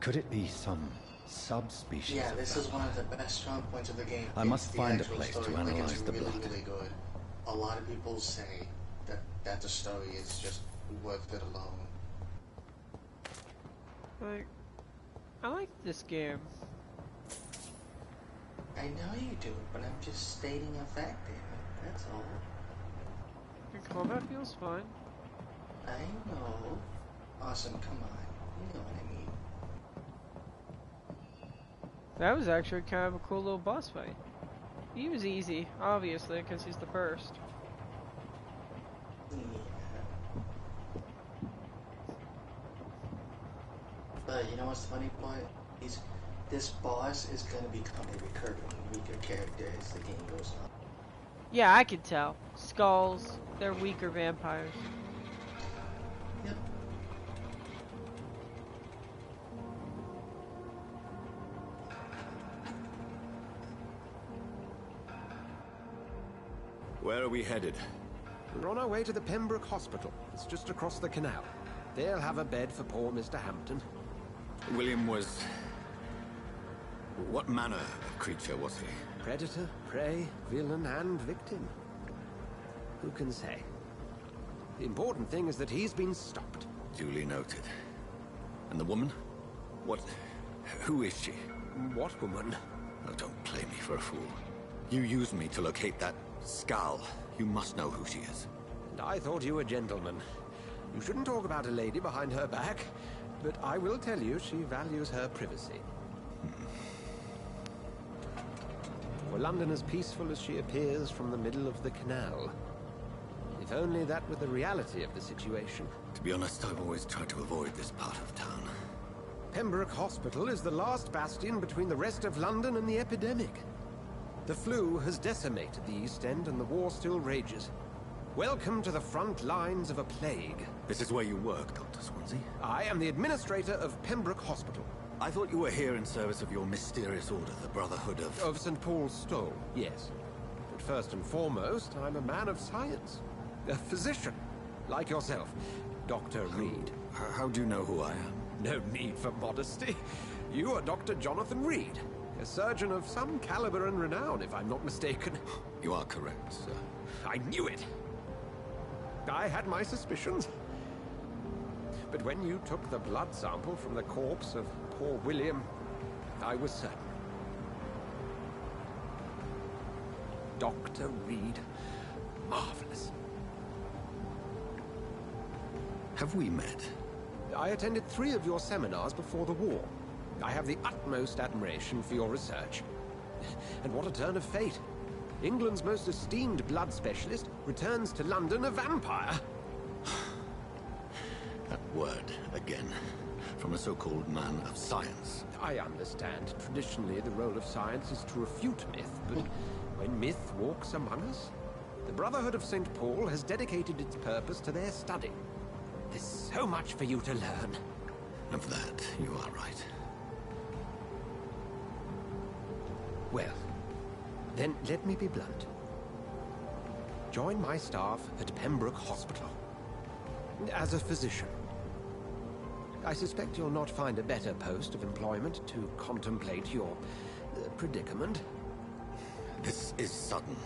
Could it be some subspecies? Yeah, of this is vampire? one of the best strong points of the game. I must It's the find a actual place story. to Like, analyze it's the really, blood. really good. A lot of people say that the story is just worth it alone. Like, I like this game. I know you do, but I'm just stating a fact, David. That's all. The combat feels fine. I know. Awesome, come on. You know what I mean. That was actually kind of a cool little boss fight. He was easy, obviously, because he's the first. Yeah. But you know what's the funny part? This boss is going to become a recurring weaker character as the game goes on. Yeah, I can tell. Skulls, they're weaker vampires. Yep. Where are we headed? We're on our way to the Pembroke Hospital. It's just across the canal. They'll have a bed for poor Mr. Hampton. William was... What manner of creature was he? Predator, prey, villain, and victim. Who can say? The important thing is that he's been stopped. Duly noted. And the woman? Who is she? What woman? Oh, don't play me for a fool. You used me to locate that skull. You must know who she is. And I thought you a gentleman. You shouldn't talk about a lady behind her back, but I will tell you she values her privacy. Were London as peaceful as she appears from the middle of the canal? If only that were the reality of the situation. To be honest, I've always tried to avoid this part of town. Pembroke Hospital is the last bastion between the rest of London and the epidemic. The flu has decimated the East End and the war still rages. Welcome to the front lines of a plague. This is where you work, Dr. Swansea? I am the administrator of Pembroke Hospital. I thought you were here in service of your mysterious order, the Brotherhood of... Of St. Paul's Stole, yes. But first and foremost, I'm a man of science. A physician, like yourself, Dr. Reed. How do you know who I am? No need for modesty. You are Dr. Jonathan Reed, a surgeon of some caliber and renown, if I'm not mistaken. You are correct, sir. I knew it! I had my suspicions. But when you took the blood sample from the corpse of poor William, I was certain. Dr. Reed. Marvelous. Have we met? I attended 3 of your seminars before the war. I have the utmost admiration for your research. And what a turn of fate. England's most esteemed blood specialist returns to London a vampire. That word, again. From a so-called man of science. I understand. Traditionally, the role of science is to refute myth, but when myth walks among us, the Brotherhood of St. Paul has dedicated its purpose to their study. There's so much for you to learn. Of that, you are right. Well, then let me be blunt. Join my staff at Pembroke Hospital. As a physician. I suspect you'll not find a better post of employment to contemplate your predicament. This is sudden.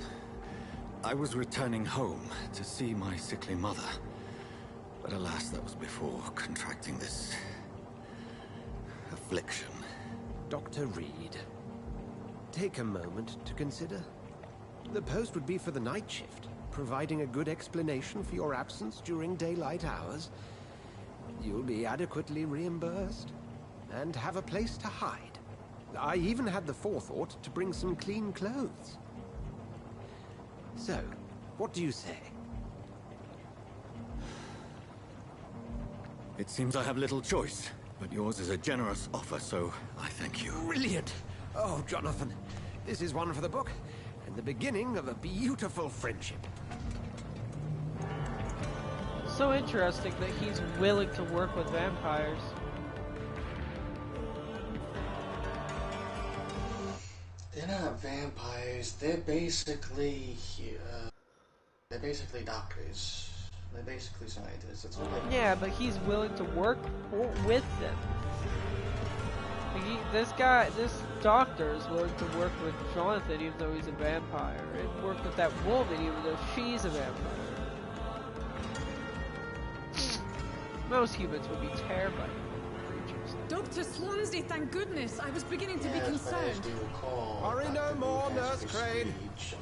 I was returning home to see my sickly mother. But alas, that was before contracting this affliction. Dr. Reed, take a moment to consider. The post would be for the night shift, providing a good explanation for your absence during daylight hours. You'll be adequately reimbursed and have a place to hide. I even had the forethought to bring some clean clothes. So, what do you say? It seems I have little choice, but yours is a generous offer, so I thank you. Brilliant! Oh, Jonathan, this is one for the book, and the beginning of a beautiful friendship. So interesting that he's willing to work with vampires. They're not vampires. They're basically doctors. They're basically scientists. That's what they Yeah, but he's willing to work with them. This doctor is willing to work with Jonathan even though he's a vampire, and work with that woman even though she's a vampire. Most humans would be terrified of creatures. Dr. Swansea, thank goodness! I was beginning to be concerned. Worry no more, Nurse Crane.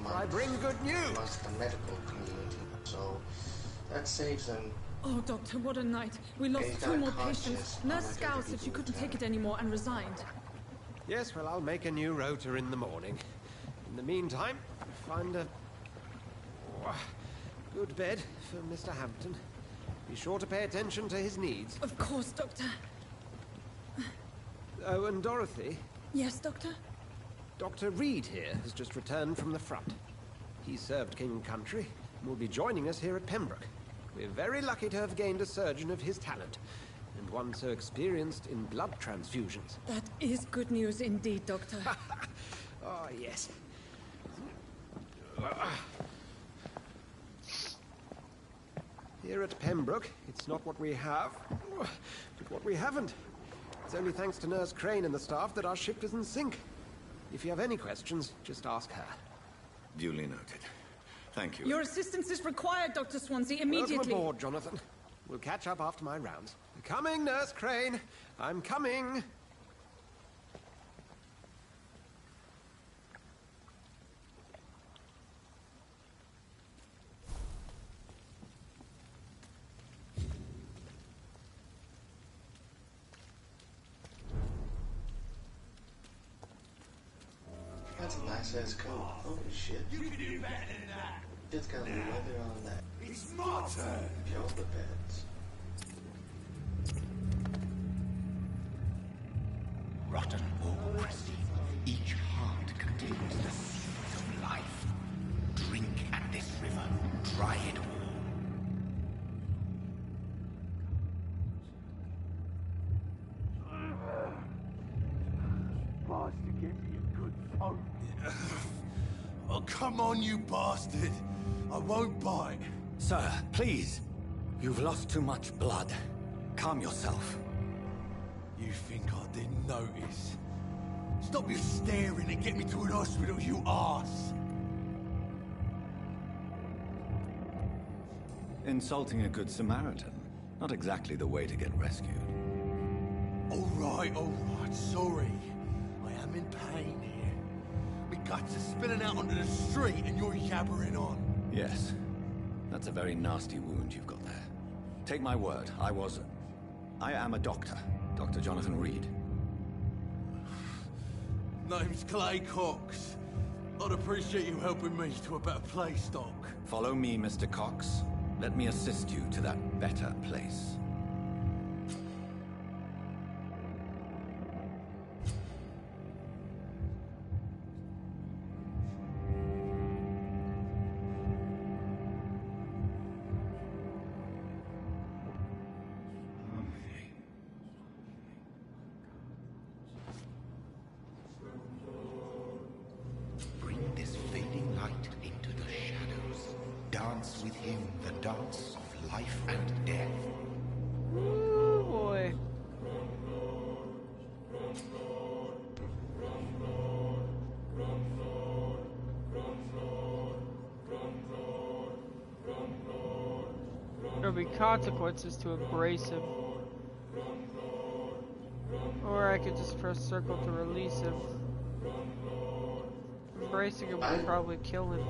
I bring good news. Amongst the medical community, so that saves them. Oh, Doctor, what a night. We lost 2 more patients. Nurse Scowl said she couldn't take it anymore and resigned. Yes, well, I'll make a new rota in the morning. In the meantime, find a good bed for Mr. Hampton. Be sure to pay attention to his needs. Of course, Doctor. Oh, and Dorothy? Yes, Doctor? Dr. Reed here has just returned from the front. He served King and Country and will be joining us here at Pembroke. We're very lucky to have gained a surgeon of his talent, and one so experienced in blood transfusions. That is good news indeed, Doctor. Oh, yes. Here at Pembroke, it's not what we have, but what we haven't. It's only thanks to Nurse Crane and the staff that our ship doesn't sink. If you have any questions, just ask her. Duly noted. Thank you. Your assistance is required, Dr. Swansea, immediately. Welcome aboard, Jonathan. We'll catch up after my rounds. Coming, Nurse Crane. I'm coming. That's a nice ass coat. Holy shit. You can do better than that. Just got leather on that. It's my turn. Shoulder pads. Rotten or pristine, each heart contains the seeds of life. Drink at this river, dry it all. Bastard, give me a good phone. Oh, come on, you bastard. I won't bite. Sir, please. You've lost too much blood. Calm yourself. You think I didn't notice? Stop your staring and get me to an hospital, you arse! Insulting a good Samaritan. Not exactly the way to get rescued. All right, sorry. I am in pain here. My guts are spilling out onto the street and you're yabbering on. Yes. That's a very nasty wound you've got there. Take my word, I am a doctor. Dr. Jonathan Reed. Name's Clay Cox. I'd appreciate you helping me to a better place, Doc. Follow me, Mr. Cox. Let me assist you to that better place. Bring this fading light into the shadows. Dance with him the dance of life and death. Ooh, boy. There'll be consequences to embrace him. Oh Or I could just press circle to release him. Embracing him would probably kill him.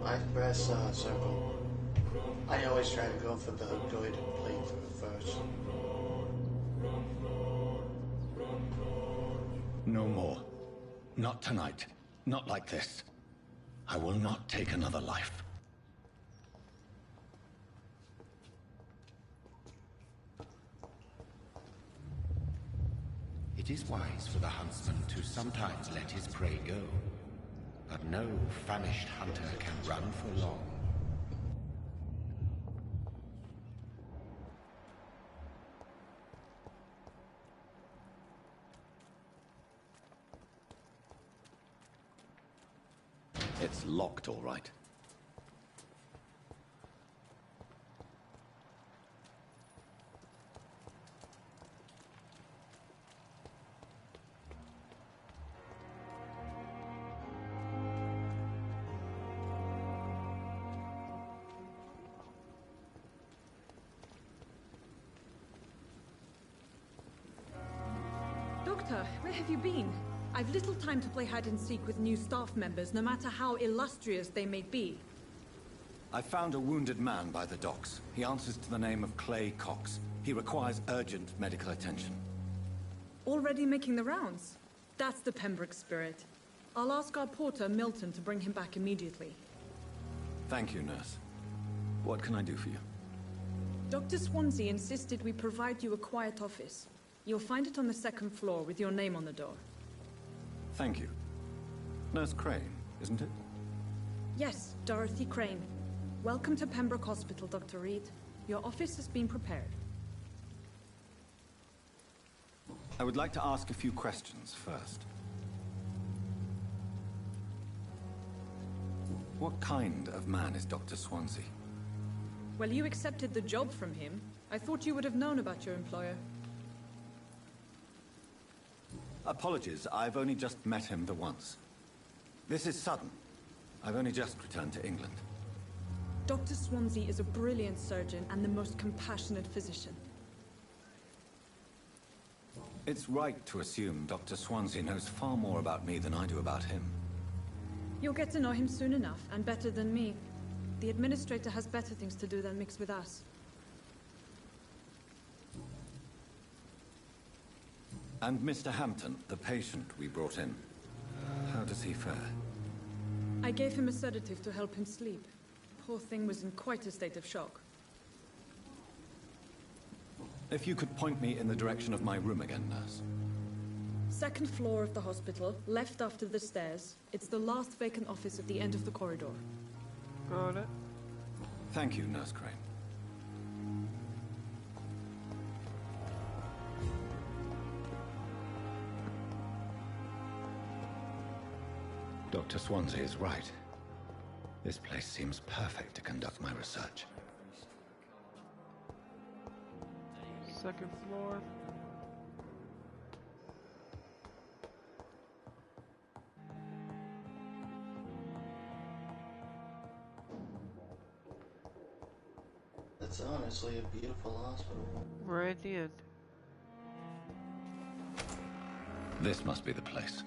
I press circle. I always try to go for the good playthrough first. No more. Not tonight. Not like this. I will not take another life. It is wise for the huntsman to sometimes let his prey go. But no famished hunter can run for long. It's locked, all right. Doctor, where have you been? I've little time to play hide-and-seek with new staff members, no matter how illustrious they may be. I found a wounded man by the docks. He answers to the name of Clay Cox. He requires urgent medical attention. Already making the rounds? That's the Pembroke spirit. I'll ask our porter, Milton, to bring him back immediately. Thank you, nurse. What can I do for you? Dr. Swansea insisted we provide you a quiet office. You'll find it on the second floor with your name on the door. Thank you. Nurse Crane, isn't it? Yes, Dorothy Crane. Welcome to Pembroke Hospital, Dr. Reed. Your office has been prepared. I would like to ask a few questions first. What kind of man is Dr. Swansea? Well, you accepted the job from him. I thought you would have known about your employer. Apologies, I've only just met him the once. This is sudden. I've only just returned to England. Dr. Swansea is a brilliant surgeon and the most compassionate physician. It's right to assume Dr. Swansea knows far more about me than I do about him. You'll get to know him soon enough, and better than me. The administrator has better things to do than mix with us. And Mr. Hampton, the patient we brought in. How does he fare? I gave him a sedative to help him sleep. Poor thing was in quite a state of shock. If you could point me in the direction of my room again, nurse. Second floor of the hospital, left after the stairs. It's the last vacant office at the end of the corridor. Got it. Thank you, Nurse Crane. Dr. Swansea is right. This place seems perfect to conduct my research. Second floor. It's honestly a beautiful hospital. Right at the end. This must be the place.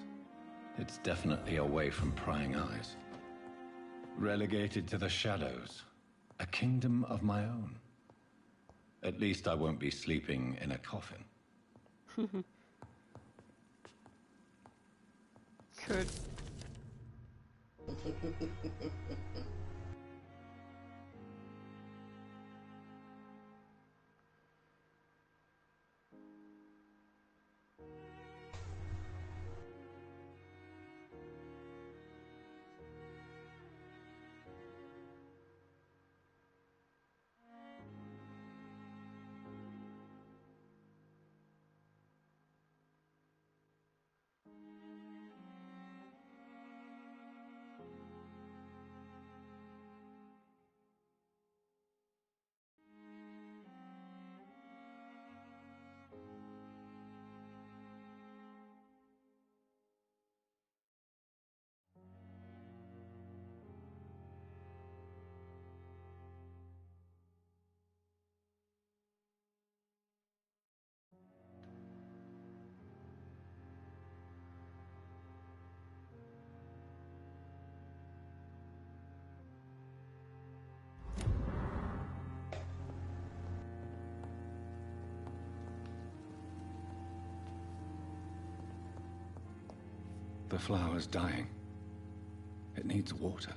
It's definitely away from prying eyes. Relegated to the shadows. A kingdom of my own. At least I won't be sleeping in a coffin. Could. The flower's dying. It needs water.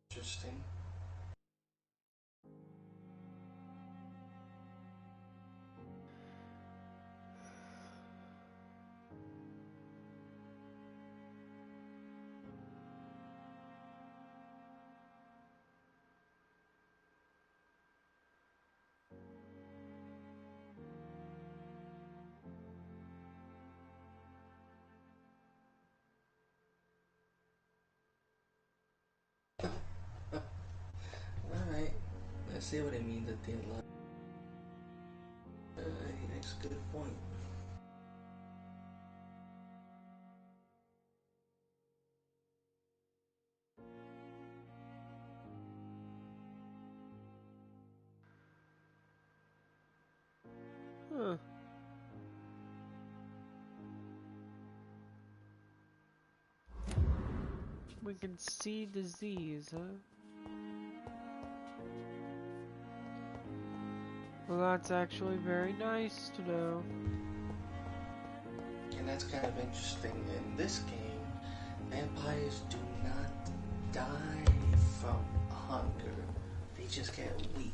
Interesting. Alright, let's see what it means that they love. He makes a good point. Huh. We can see disease, huh? Well, that's actually very nice to know. And that's kind of interesting. In this game, vampires do not die from hunger. They just get weak.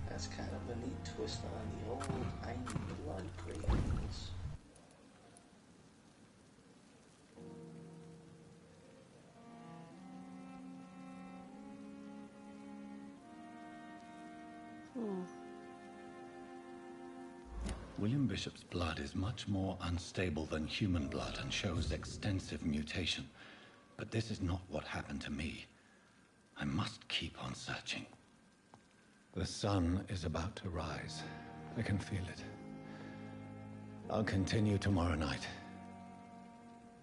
That's kind of a neat twist on the old I need blood cravings. William Bishop's blood is much more unstable than human blood and shows extensive mutation. But this is not what happened to me. I must keep on searching. The sun is about to rise. I can feel it. I'll continue tomorrow night.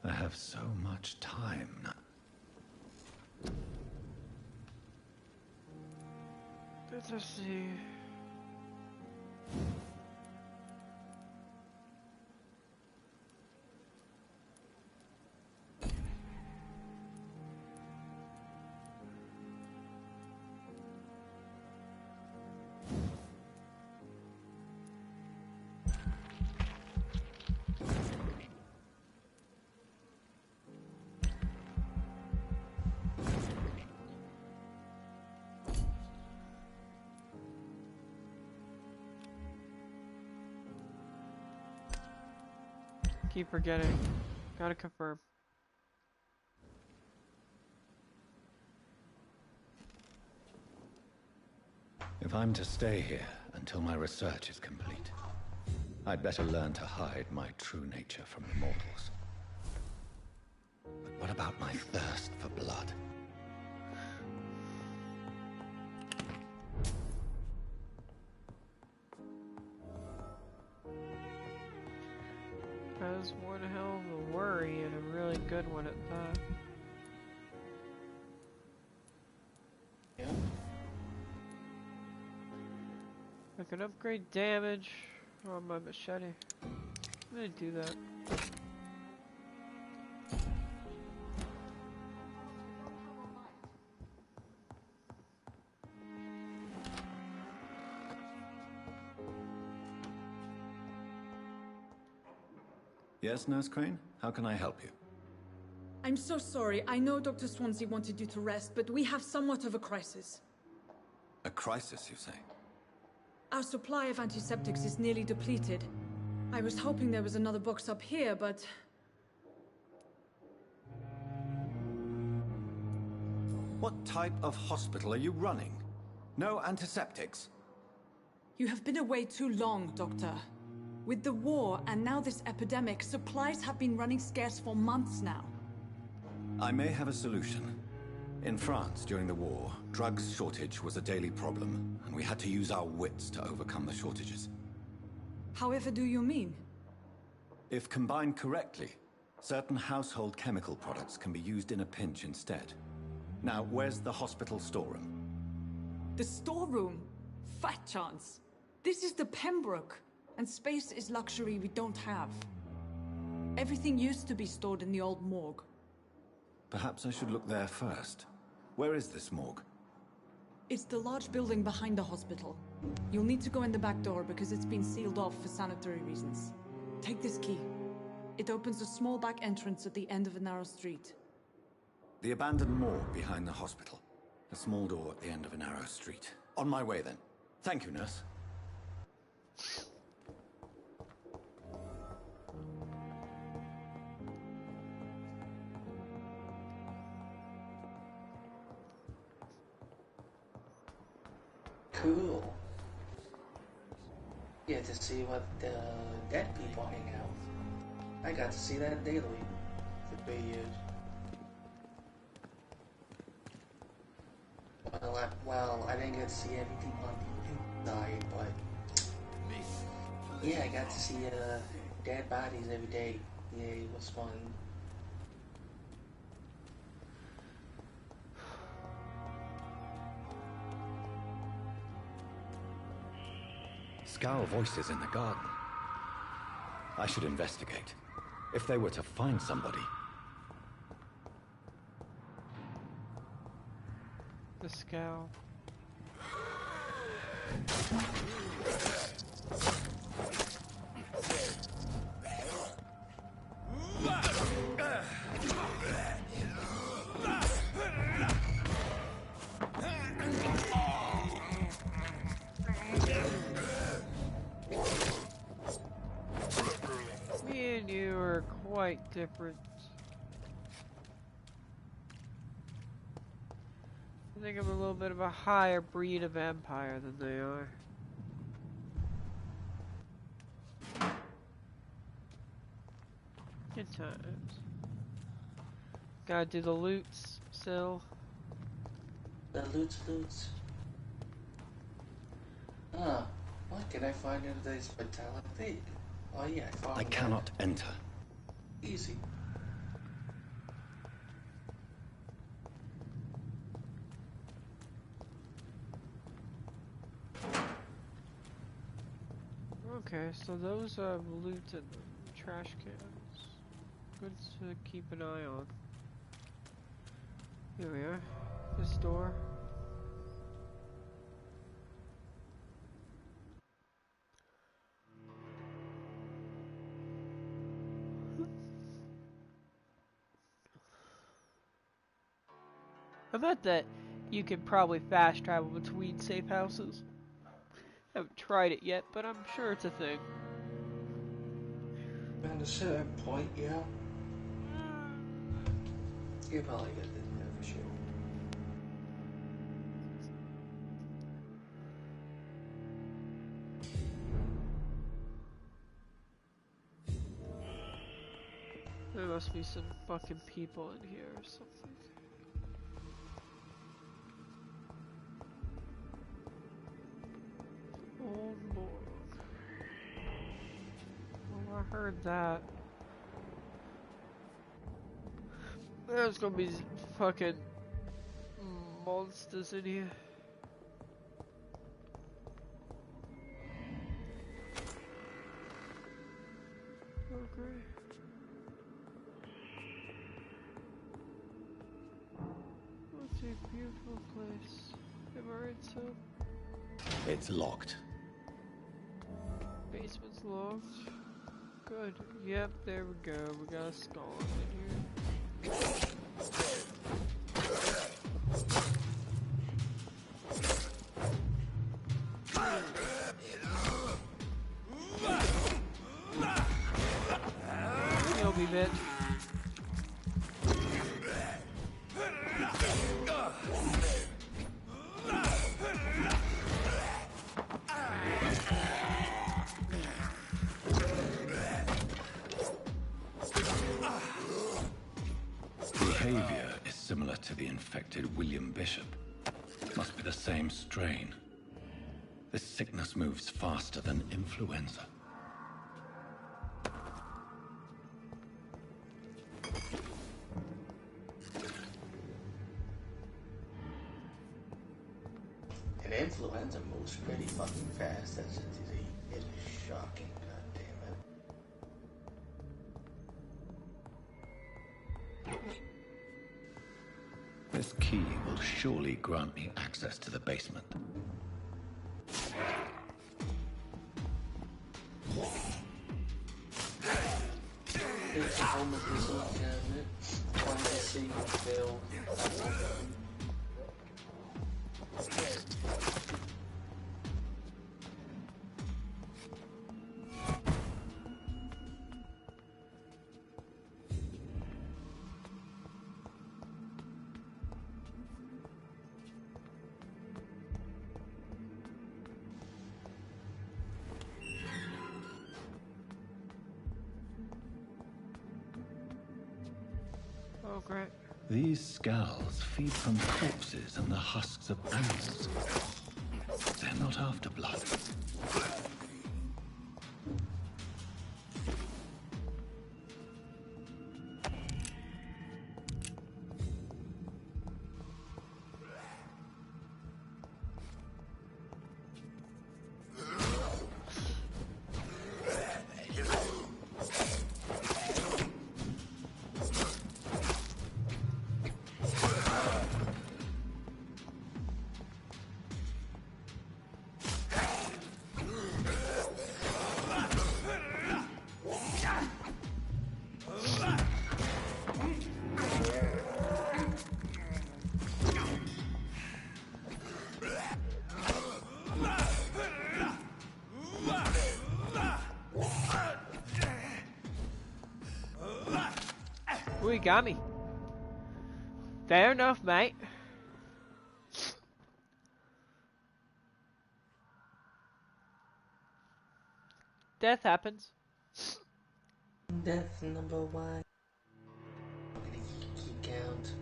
I have so much time now. Let's see. Keep forgetting. Gotta confirm. If I'm to stay here until my research is complete, I'd better learn to hide my true nature from the mortals. But what about my thirst for blood? That was one hell of a worry and a really good one at that. I can upgrade damage on my machete. I'm gonna do that. Yes, Nurse Crane? How can I help you? I'm so sorry. I know Dr. Swansea wanted you to rest, but we have somewhat of a crisis. A crisis, you say? Our supply of antiseptics is nearly depleted. I was hoping there was another box up here, but... What type of hospital are you running? No antiseptics? You have been away too long, Doctor. With the war and now this epidemic, supplies have been running scarce for months now. I may have a solution. In France, during the war, drugs shortage was a daily problem, and we had to use our wits to overcome the shortages. However do you mean? If combined correctly, certain household chemical products can be used in a pinch instead. Now, where's the hospital storeroom? The storeroom? Fat chance. This is the Pembroke, and space is luxury we don't have. Everything used to be stored in the old morgue. Perhaps I should look there first. Where is this morgue? It's the large building behind the hospital. You'll need to go in the back door because it's been sealed off for sanitary reasons. Take this key. It opens a small back entrance at the end of a narrow street. The abandoned morgue behind the hospital. A small door at the end of a narrow street. On my way then. Thank you, nurse. Cool. Get to see what the dead people hang out. I got to see that daily for 3 years. Well, I didn't get to see everything on the inside, but yeah, I got to see dead bodies every day. Yeah, it was fun. Scowl voices in the garden. I should investigate. If they were to find somebody. The scowl. Me and you are quite different. I think I'm a little bit of a higher breed of vampire than they are. Good times. Gotta do the loots still. The loots. Ah, what can I find in this metallic thing? Oh yeah, I found I cannot enter. Easy. Okay, so those are loot and trash cans. Good to keep an eye on. Here we are. This door. I bet that you could probably fast travel between safe houses. Haven't tried it yet, but I'm sure it's a thing. At a certain point, yeah. You probably get it there for sure. There must be some fucking people in here or something. Old morgue. Oh, I heard that. There's gonna be fucking monsters in here. Okay. What's a beautiful place. Am I right, so? It's locked. Basement's locked. Good. Yep, there we go. We got a skull in here. You'll be bitch. Behavior is similar to the infected William Bishop. Must be the same strain. This sickness moves faster than influenza. And influenza moves pretty fucking fast as a disease. It is shocking, goddammit. This key will surely grant me access to the basement. It's a home of this cabinet. Trying to see Bill. Oh, great. These skulls feed from corpses and the husks of animals. They're not after blood. Ooh, he got me. Fair enough, mate. Death happens. Death number 1. I'm gonna keep count.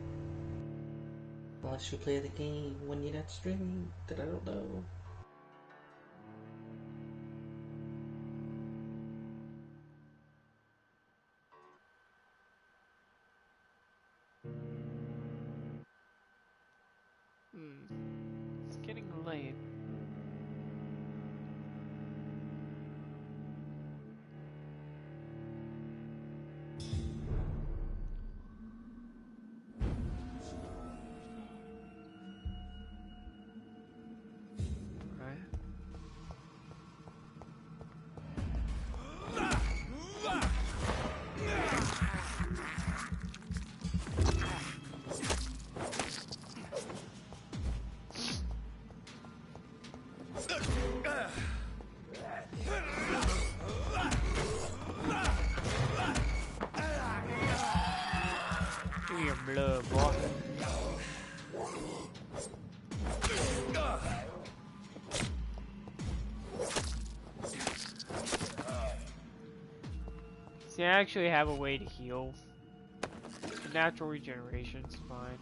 Unless you play the game when you're not streaming, that I don't know. It's getting late. Your blood, boy. See, I actually have a way to heal. The natural regeneration's fine.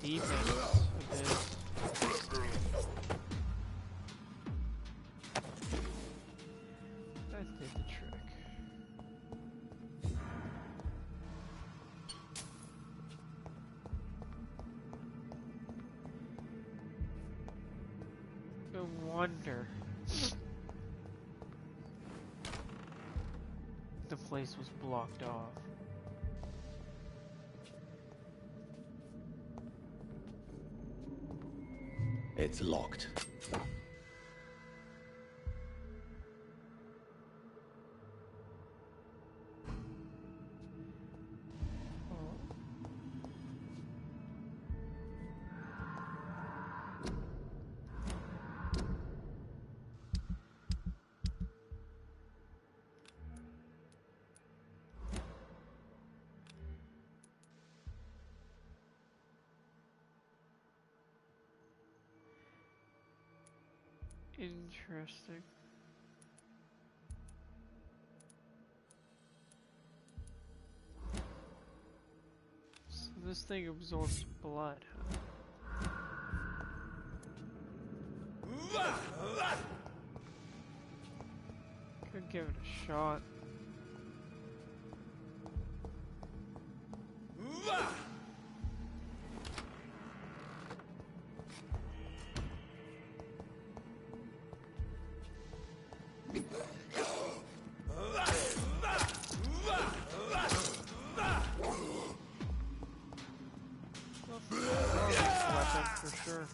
defense a bit. That did the trick. No wonder the place was blocked off. It's locked. Interesting. So this thing absorbs blood, huh? Could give it a shot. For sure.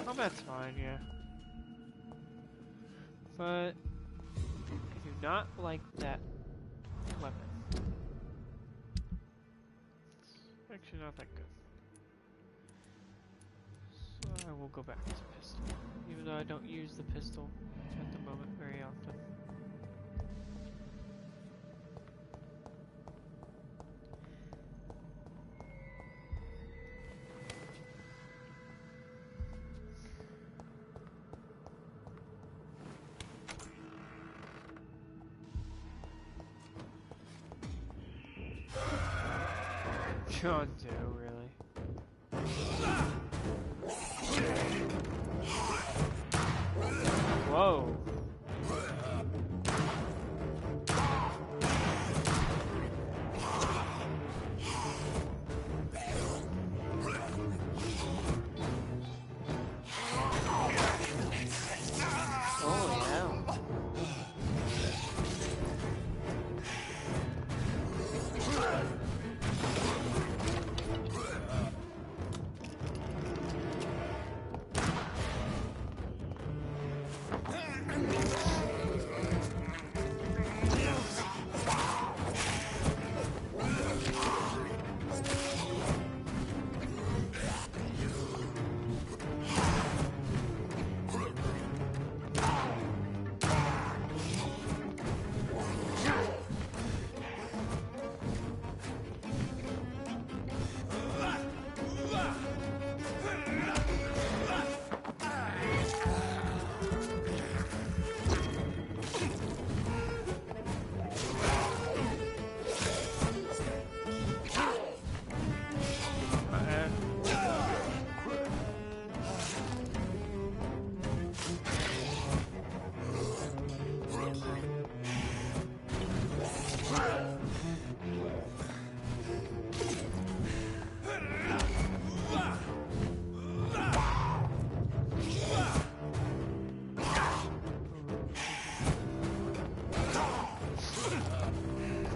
Oh, that's fine, yeah. But I do not like that weapon. It's actually not that good. So I will go back to pistol, even though I don't use the pistol at the moment very often. John Doe, really? Whoa. Holy hell.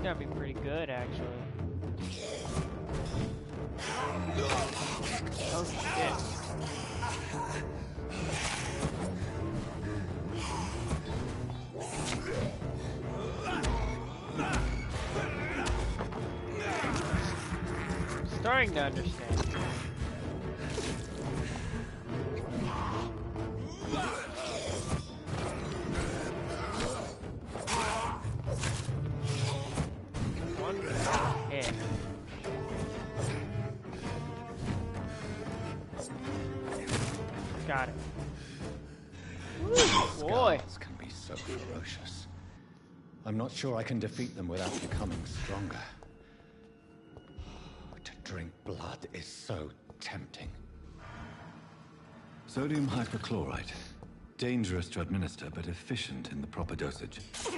Gotta be pretty good, actually. Oh shit. Starting to understand. One hit. ferocious. I'm not sure I can defeat them without becoming stronger. To drink blood is so tempting. Sodium hypochlorite. Dangerous to administer, but efficient in the proper dosage. I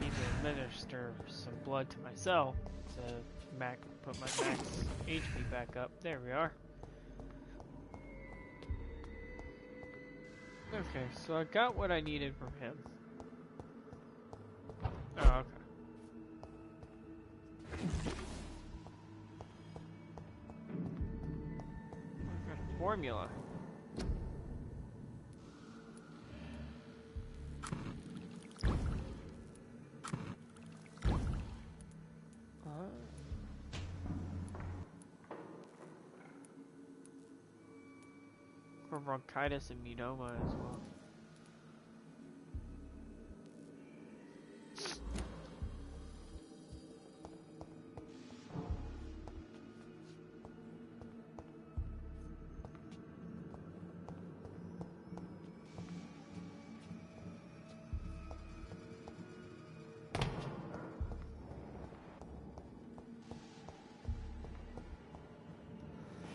need to administer some blood to myself to put my max HP back up. There we are. Okay, so I got what I needed from him. Oh, okay. I got a formula. For bronchitis and pneumoma as well.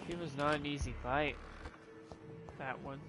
It was not an easy fight. That one.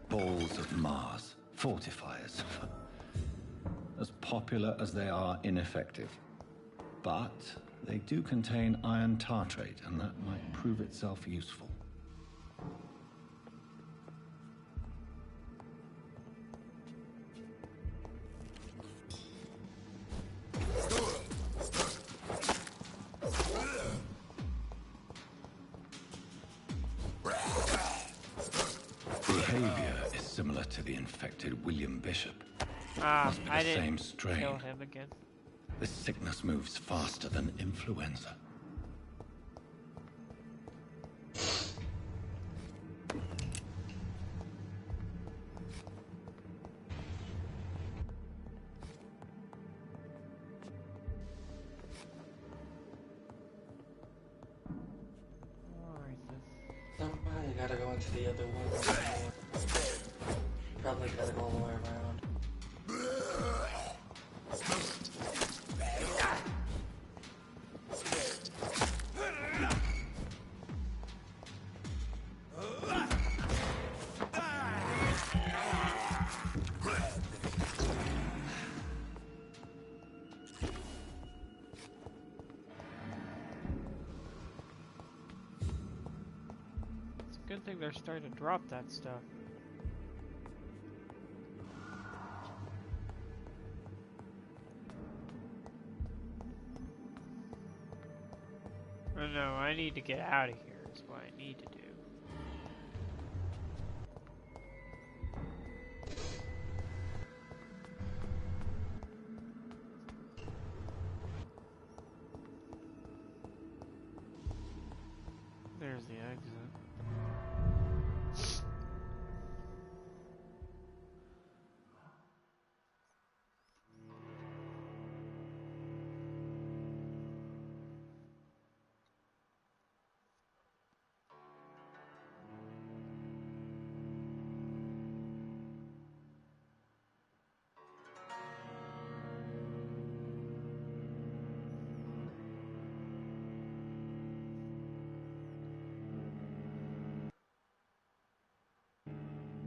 Balls of Mars, fortifiers. As popular as they are ineffective. But they do contain iron tartrate, and that might prove itself useful. Behavior is similar to the infected William Bishop. Must be the same strain. Kill him again. This sickness moves faster than influenza. Somebody gotta go into the other one. Probably gotta go all the way around. Good thing they're starting to drop that stuff. Oh no, I need to get out of here is what I need to do. There's the exit.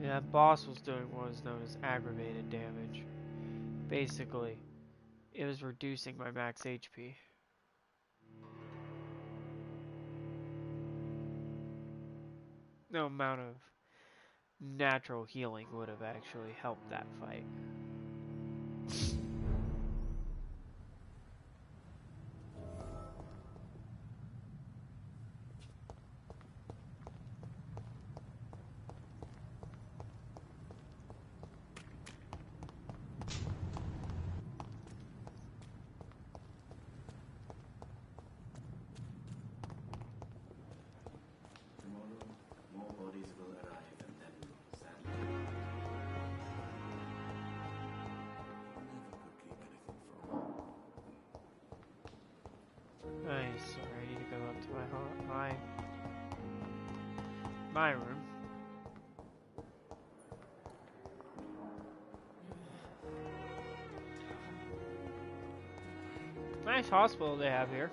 Yeah, the boss was doing what was known as aggravated damage. Basically, it was reducing my max HP. No amount of natural healing would have actually helped that fight. Nice. Sorry, I need to go up to my room. Nice hospital they have here.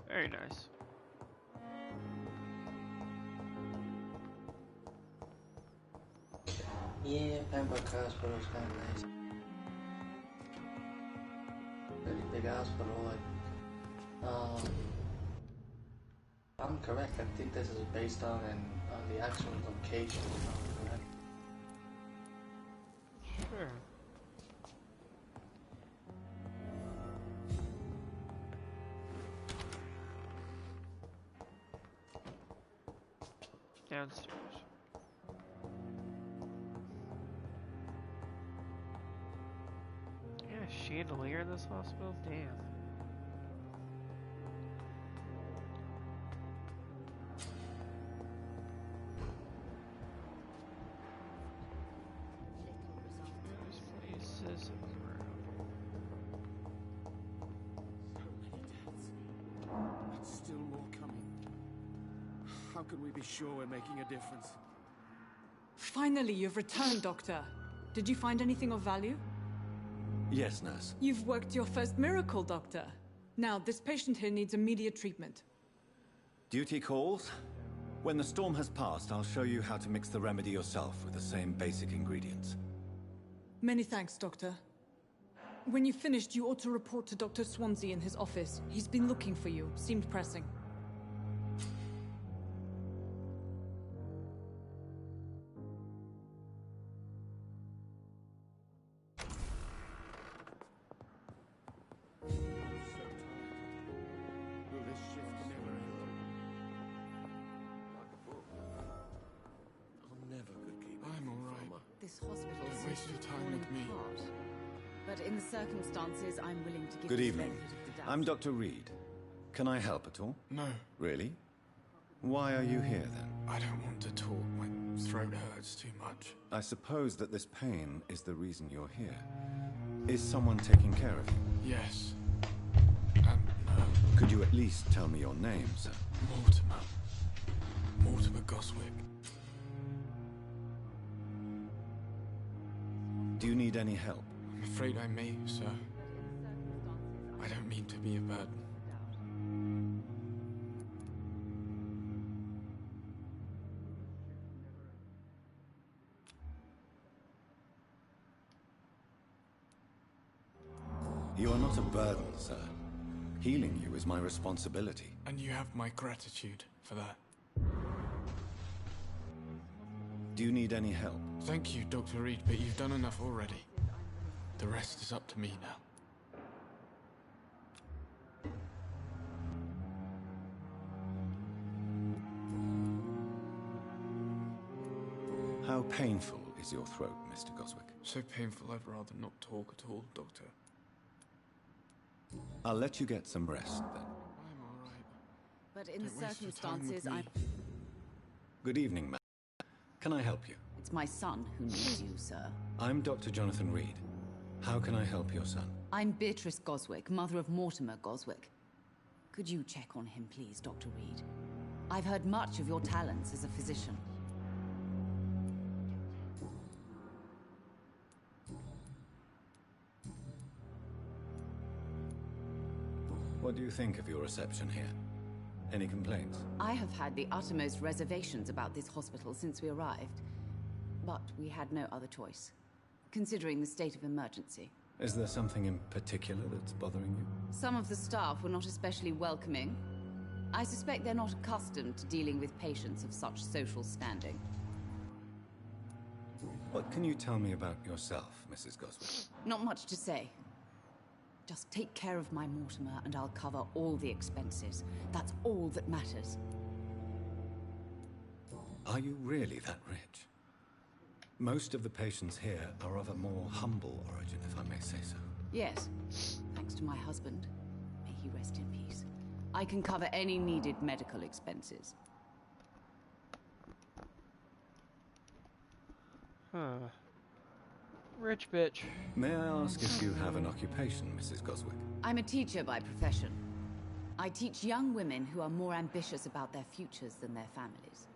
Very nice. Yeah, Pembroke Hospital's kind of nice. Very big hospital, like, I'm correct, I think this is based on the actual location, if I'm correct. Sure. Downstairs. Yeah, chandelier in this hospital? Damn. There's places around. But still more coming. How can we be sure we're making a difference? Finally, you've returned, Doctor. Did you find anything of value? Yes, nurse. You've worked your first miracle, Doctor. Now, this patient here needs immediate treatment. Duty calls. When the storm has passed, I'll show you how to mix the remedy yourself with the same basic ingredients. Many thanks, Doctor. When you've finished, you ought to report to Dr. Swansea in his office. He's been looking for you. Seemed pressing. This hospital Don't waste your time with me. But in the circumstances, I'm willing to give Good you the evening. benefit of the doubt. I'm Dr. Reed. Can I help at all? No. Really? Why are you here then? I don't want to talk. My throat hurts too much. I suppose that this pain is the reason you're here. Is someone taking care of you? Yes. Could you at least tell me your name, sir? Mortimer Goswick. Do you need any help? I'm afraid I may, sir. I don't mean to be a burden. You are not a burden, sir. Healing you is my responsibility. And you have my gratitude for that. Do you need any help? Thank you, Dr. Reed, but you've done enough already. The rest is up to me now. How painful is your throat, Mr. Goswick? So painful I'd rather not talk at all, Doctor. I'll let you get some rest, then. I'm all right. But in the Don't waste your time with circumstances, me. Good evening, ma'am. Can I help you? It's my son who needs you, sir. I'm Dr. Jonathan Reed. How can I help your son? I'm Beatrice Goswick, mother of Mortimer Goswick. Could you check on him, please, Dr. Reed? I've heard much of your talents as a physician. What do you think of your reception here? Any complaints? I have had the uttermost reservations about this hospital since we arrived. But we had no other choice, considering the state of emergency. Is there something in particular that's bothering you? Some of the staff were not especially welcoming. I suspect they're not accustomed to dealing with patients of such social standing. What can you tell me about yourself, Mrs. Goswick? Not much to say. Just take care of my Mortimer and I'll cover all the expenses. That's all that matters. Are you really that rich? Most of the patients here are of a more humble origin, if I may say so. Yes, thanks to my husband. May he rest in peace. I can cover any needed medical expenses. Huh. Rich bitch. May I ask if you have an occupation, Mrs. Goswick? I'm a teacher by profession. I teach young women who are more ambitious about their futures than their families.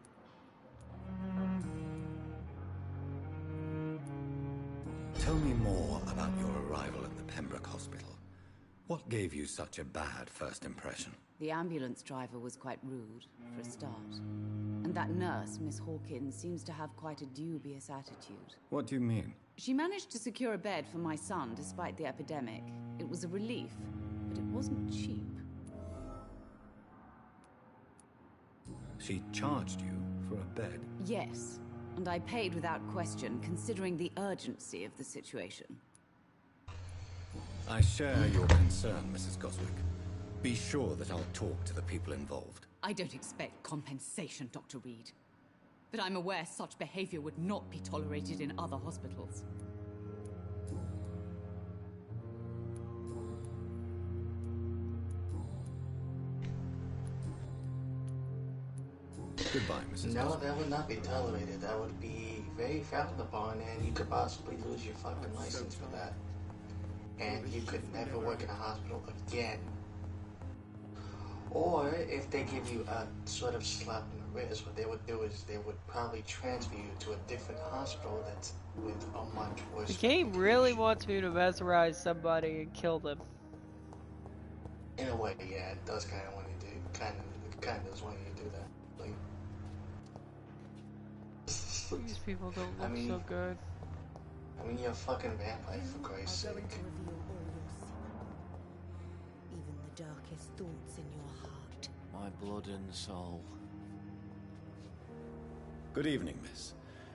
Tell me more about your arrival at the Pembroke Hospital. What gave you such a bad first impression? The ambulance driver was quite rude, for a start. And that nurse, Miss Hawkins, seems to have quite a dubious attitude. What do you mean? She managed to secure a bed for my son despite the epidemic. It was a relief, but it wasn't cheap. She charged you for a bed? Yes, and I paid without question, considering the urgency of the situation. I share your concern, Mrs. Goswick. Be sure that I'll talk to the people involved. I don't expect compensation, Dr. Reed. But I'm aware such behavior would not be tolerated in other hospitals. Goodbye, Mrs. No, Goswick. that would not be tolerated. That would be very frowned upon, and you could possibly lose your fucking license for that. And you could never work in a hospital again. Or, if they give you a sort of slap in the wrist, what they would do is they would probably transfer you to a different hospital that's with a much worse... The game really wants me to mesmerize somebody and kill them. In a way, yeah, it does kind of want you to kind of does want you to do that. Like, these people don't look so good. I mean, you're a fucking vampire, for Christ's sake. Even the darkest thoughts in your heart. My blood and soul. Good evening, miss.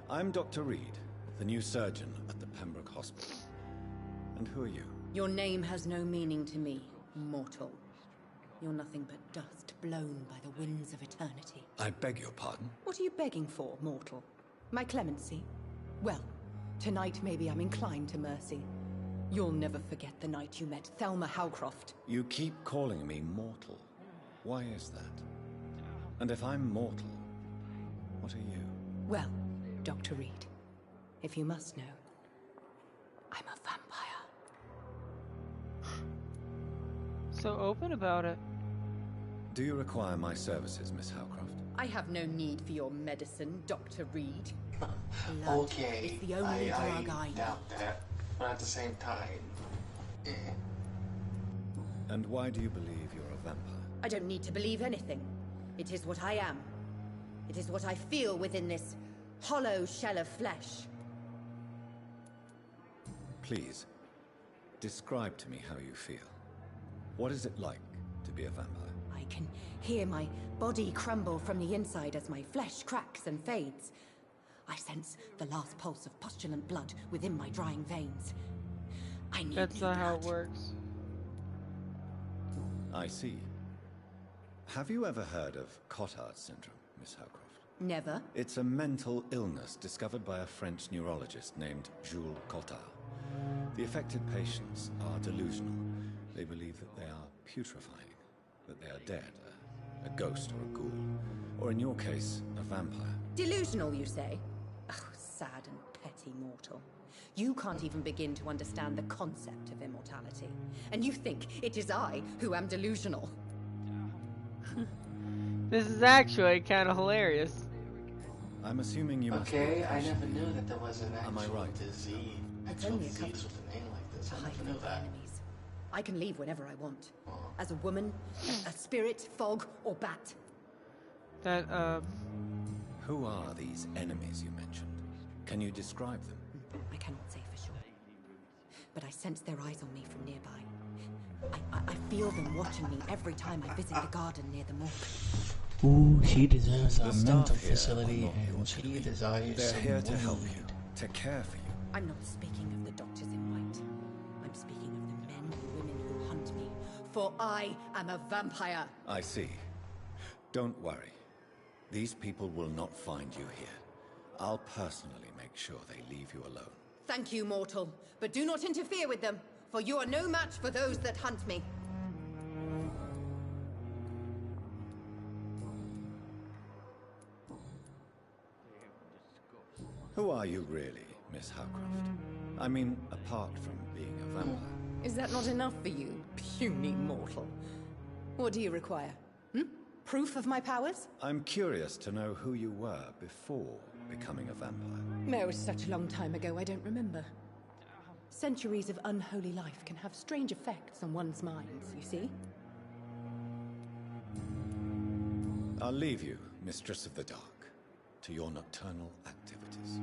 I'm Dr. Reed, the new surgeon at the Pembroke Hospital. And who are you? Your name has no meaning to me, mortal. You're nothing but dust blown by the winds of eternity. I beg your pardon? What are you begging for, mortal? My clemency? Well, tonight maybe I'm inclined to mercy. You'll never forget the night you met Thelma Howcroft. You keep calling me mortal. Why is that? And if I'm mortal, what are you? Well, Dr. Reed, if you must know, I'm a vampire. So open about it. Do you require my services, Miss Howcroft? I have no need for your medicine, Dr. Reed. Okay, It's the only drug I know. doubt that, but at the same time, And why do you believe you're a vampire? I don't need to believe anything. It is what I am. It is what I feel within this hollow shell of flesh. Please, describe to me how you feel. What is it like to be a vampire? I can hear my body crumble from the inside as my flesh cracks and fades. I sense the last pulse of postulant blood within my drying veins. I need That's new not how it blood. works. I see. Have you ever heard of Cotard syndrome, Miss Howcroft? Never. It's a mental illness discovered by a French neurologist named Jules Cotard. The affected patients are delusional. They believe that they are putrefying, that they are dead, a ghost or a ghoul, or in your case, a vampire. Delusional, you say? Oh, sad and petty mortal. You can't even begin to understand the concept of immortality. And you think it is I who am delusional. This is actually kind of hilarious. I'm assuming you must okay, be I never knew that there was an Am I actual right? disease. It's Actual only a disease couple with a name like this. to I hide never from knew my that. enemies. I can leave whenever I want. As a woman, a spirit, fog, or bat. That, Who are these enemies you mentioned? Can you describe them? I cannot say for sure. But I sense their eyes on me from nearby. I feel them watching me every time I visit the garden near the morgue. Ooh, she deserves a The staff mental here facility, are not and your she enemy. desires They're some here to help weed. you, to care for you. I'm not speaking of the doctors in white. I'm speaking of the men and women who hunt me. For I am a vampire. I see. Don't worry. These people will not find you here. I'll personally make sure they leave you alone. Thank you, mortal. But do not interfere with them, for you are no match for those that hunt me. Who are you really, Miss Howcroft? I mean, apart from being a vampire. Is that not enough for you, puny mortal? What do you require? Proof of my powers? I'm curious to know who you were before becoming a vampire. It was such a long time ago, I don't remember. Centuries of unholy life can have strange effects on one's minds, you see? I'll leave you, Mistress of the Dark, to your nocturnal activities.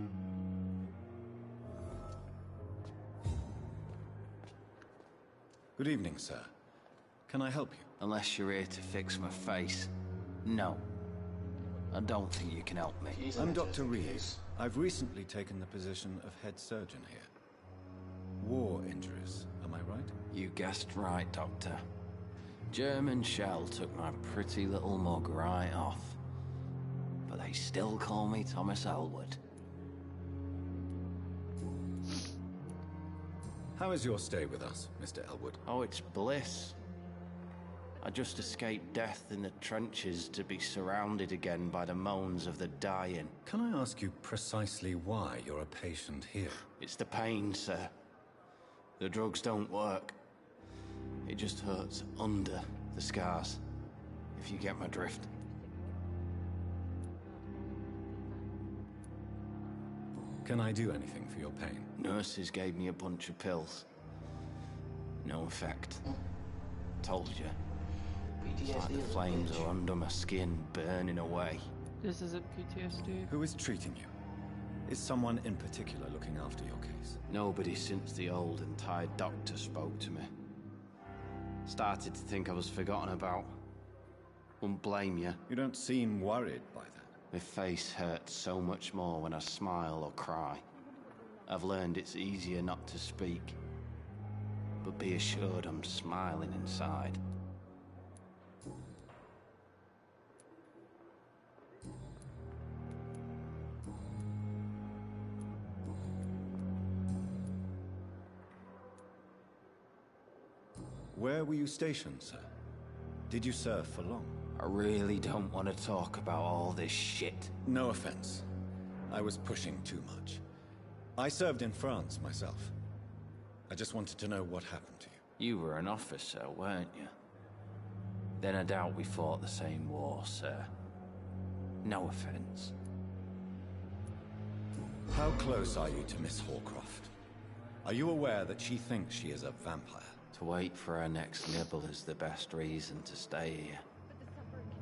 Good evening, sir. Can I help you? Unless you're here to fix my face. No. I don't think you can help me. I'm Dr. Reeves. I've recently taken the position of head surgeon here. War injuries, am I right? You guessed right, Doctor. German shell took my pretty little mug right off. But they still call me Thomas Elwood. How is your stay with us, Mr. Elwood? Oh, it's bliss. I just escaped death in the trenches to be surrounded again by the moans of the dying. Can I ask you precisely why you're a patient here? It's the pain, sir. The drugs don't work. It just hurts under the scars, if you get my drift. Can I do anything for your pain? Nurses gave me a bunch of pills. No effect. Told you. It's like the flames are under my skin, burning away. This isn't PTSD. Who is treating you? Is someone in particular looking after your case? Nobody since the old and tired doctor spoke to me. Started to think I was forgotten about. Wouldn't blame you. You don't seem worried by that. My face hurts so much more when I smile or cry. I've learned it's easier not to speak. But be assured I'm smiling inside. Where were you stationed, sir? Did you serve for long? I really don't want to talk about all this shit. No offense. I was pushing too much. I served in France myself. I just wanted to know what happened to you. You were an officer, weren't you? Then I doubt we fought the same war, sir. No offense. How close are you to Miss Hawcroft? Are you aware that she thinks she is a vampire? To wait for her next nibble is the best reason to stay here.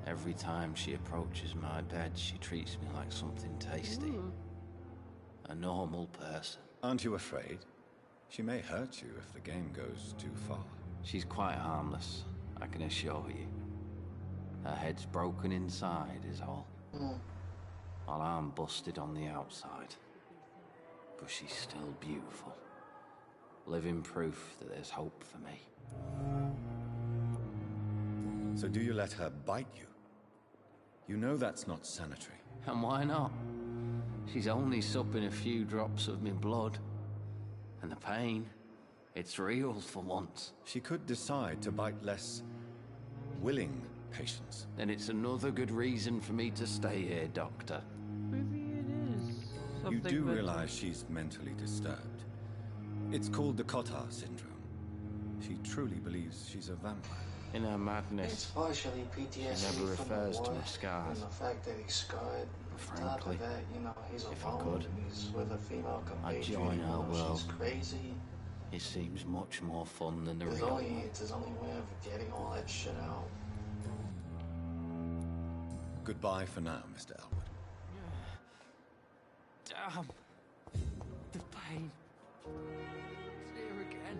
Every time she approaches my bed, she treats me like something tasty. A normal person. Aren't you afraid? She may hurt you if the game goes too far. She's quite harmless, I can assure you. Her head's broken inside is all. While I'm busted on the outside. But she's still beautiful. Living proof that there's hope for me. So do you let her bite you? You know that's not sanitary. And why not? She's only supping a few drops of me blood. And the pain, it's real for once. She could decide to bite less willing patients. Then it's another good reason for me to stay here, Doctor. Maybe it is something You do mental. realize she's mentally disturbed. It's called the Cotard syndrome. She truly believes she's a vampire. In her It's madness, partially PTSD she never from the refers to war my scars. and the fact that he's scarred. On top Frankly, of that, you know, he's if I alone. could, He's with a female I'd compatriot. join You her know, world. she's crazy. It seems much more fun than the It's real only, one. it's his only way of getting all that shit out. Goodbye for now, Mr. Elwood. Damn. The pain. It's here again.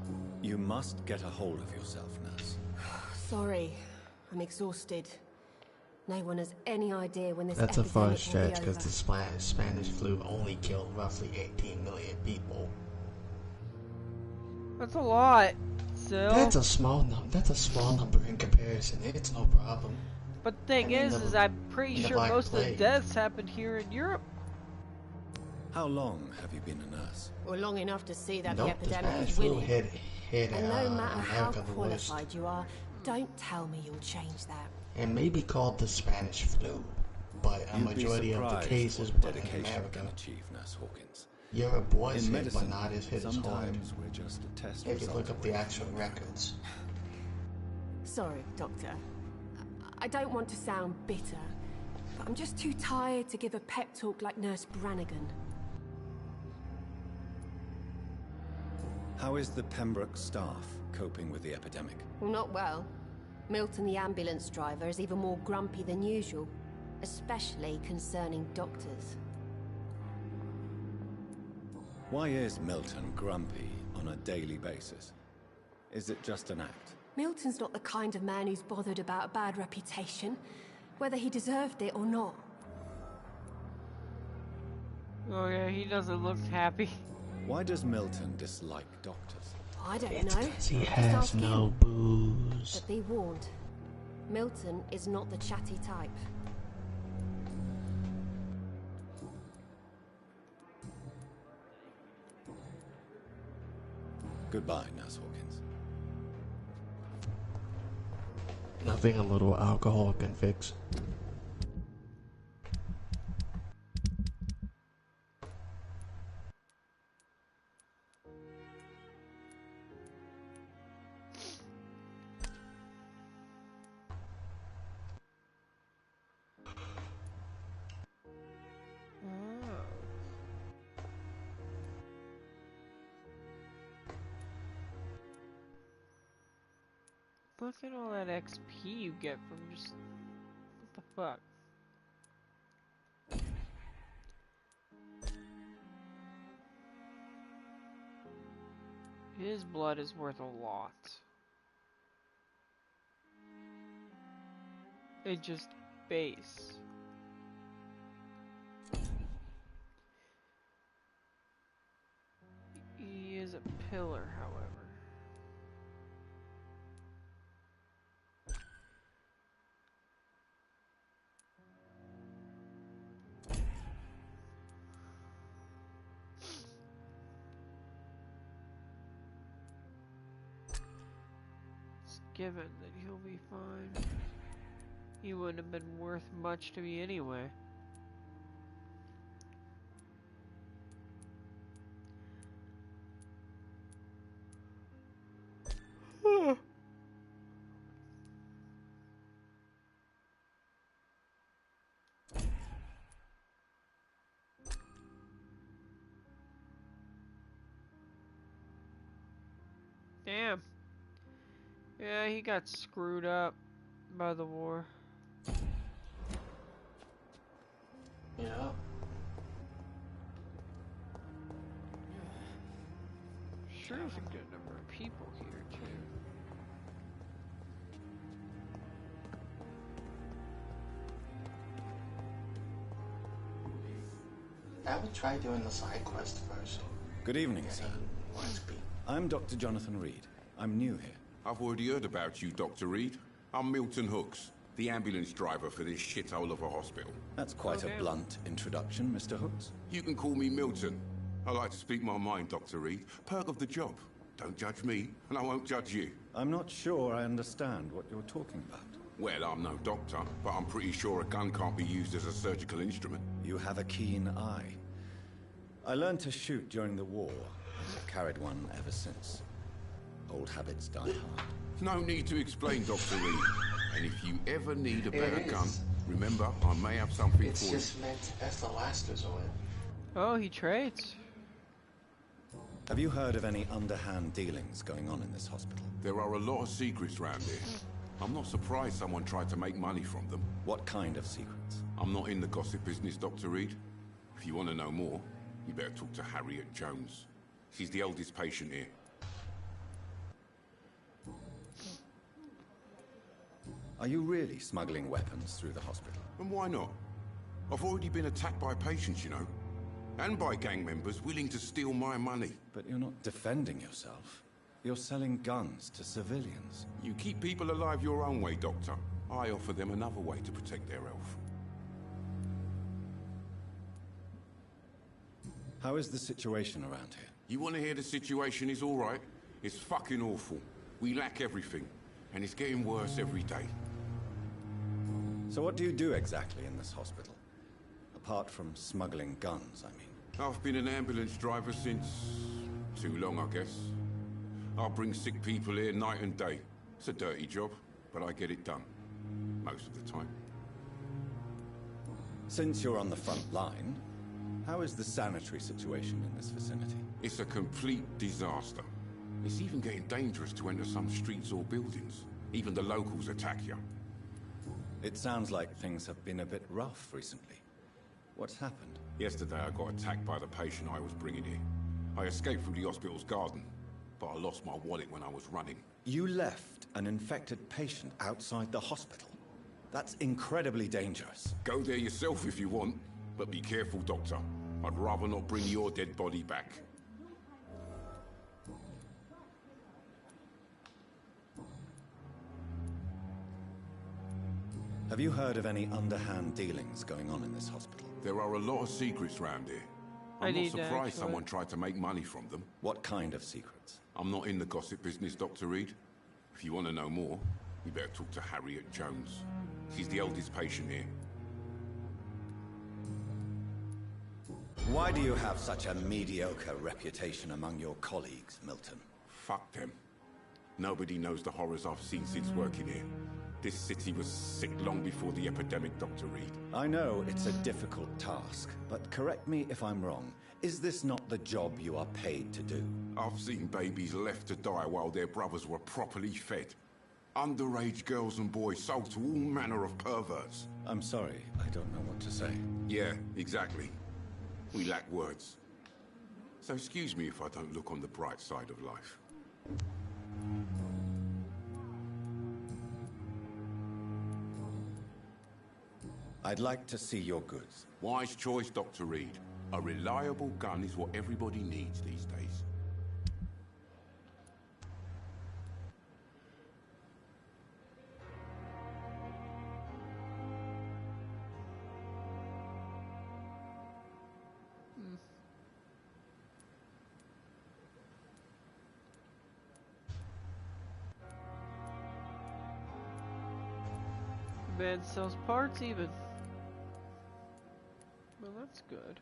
You must get a hold of yourself, nurse. Sorry, I'm exhausted. No one has any idea when this That's a far epidemic will be stretch because over. the Spanish flu only killed roughly 18 million people. That's a lot. Still. That's a small number. That's a small number in comparison. It's no problem. But the thing is I'm pretty sure most of the deaths happened here in Europe. How long have you been a nurse? Well, long enough to see that Nope, the epidemic Spanish is flu winning. hit And no matter how America the worst. qualified you are, don't tell me you'll change that. It may be called the Spanish flu, but a majority of the cases were in America. Achieve, Nurse Hawkins. Europe was In hit, medicine, but not as hit as hard. sometimes we're just a test If you result look up the away actual from records. Sorry, Doctor. I don't want to sound bitter, but I'm just too tired to give a pep talk like Nurse Brannigan. How is the Pembroke staff coping with the epidemic? Well, not well. Milton, the ambulance driver, is even more grumpy than usual, especially concerning doctors. Why is Milton grumpy on a daily basis? Is it just an act? Milton's not the kind of man who's bothered about a bad reputation, whether he deserved it or not. Oh yeah, he doesn't look happy. Why does Milton dislike doctors? I don't It's know. 'cause he Just has ask no him. booze. But be warned, Milton is not the chatty type. Goodbye, Nurse Hawkins. Nothing a little alcohol can fix. Look at all that XP you get from just... What the fuck? His blood is worth a lot. It just base. He is a pillar, however. Given that he'll be fine. He wouldn't have been worth much to me anyway. Damn. Yeah, he got screwed up by the war. Yeah. Sure, there's a good number of people here too. I would try doing the side quest first. Good evening, sir. I'm Dr. Jonathan Reed. I'm new here. I've already heard about you, Dr. Reed. I'm Milton Hooks, the ambulance driver for this shithole of a hospital. That's quite a blunt introduction, Mr. Hooks. You can call me Milton. I like to speak my mind, Dr. Reed. Perk of the job. Don't judge me, and I won't judge you. I'm not sure I understand what you're talking about. Well, I'm no doctor, but I'm pretty sure a gun can't be used as a surgical instrument. You have a keen eye. I learned to shoot during the war, and I've carried one ever since. Old habits die hard. No need to explain, Dr. Reed. And if you ever need a better gun, remember, I may have something It's for you. just meant as the last resort. Oh, he trades. Have you heard of any underhand dealings going on in this hospital? There are a lot of secrets around here. I'm not surprised someone tried to make money from them. What kind of secrets? I'm not in the gossip business, Dr. Reed. If you want to know more, you better talk to Harriet Jones. She's the oldest patient here. Are you really smuggling weapons through the hospital? And why not? I've already been attacked by patients, you know. And by gang members willing to steal my money. But you're not defending yourself. You're selling guns to civilians. You keep people alive your own way, Doctor. I offer them another way to protect their health. How is the situation around here? You want to hear the situation is all right? It's fucking awful. We lack everything. And it's getting worse every day. So what do you do exactly in this hospital? Apart from smuggling guns, I mean. I've been an ambulance driver since... too long, I guess. I'll bring sick people here night and day. It's a dirty job, but I get it done. Most of the time. Since you're on the front line, how is the sanitary situation in this vicinity? It's a complete disaster. It's even getting dangerous to enter some streets or buildings. Even the locals attack you. It sounds like things have been a bit rough recently. What's happened? Yesterday I got attacked by the patient I was bringing here. I escaped through the hospital's garden, but I lost my wallet when I was running. You left an infected patient outside the hospital? That's incredibly dangerous. Go there yourself if you want, but be careful, Doctor. I'd rather not bring your dead body back. Have you heard of any underhand dealings going on in this hospital? There are a lot of secrets round here. I'm not surprised someone tried to make money from them. What kind of secrets? I'm not in the gossip business, Dr. Reed. If you want to know more, you better talk to Harriet Jones. She's the oldest patient here. Why do you have such a mediocre reputation among your colleagues, Milton? Fuck them. Nobody knows the horrors I've seen since working here. This city was sick long before the epidemic, Dr. Reed. I know it's a difficult task, but correct me if I'm wrong. Is this not the job you are paid to do? I've seen babies left to die while their brothers were properly fed. Underage girls and boys sold to all manner of perverts. I'm sorry, I don't know what to say. Yeah, exactly. We lack words. So excuse me if I don't look on the bright side of life. I'd like to see your goods. Wise choice, Dr. Reed. A reliable gun is what everybody needs these days. Man sells parts even. Well, that's good.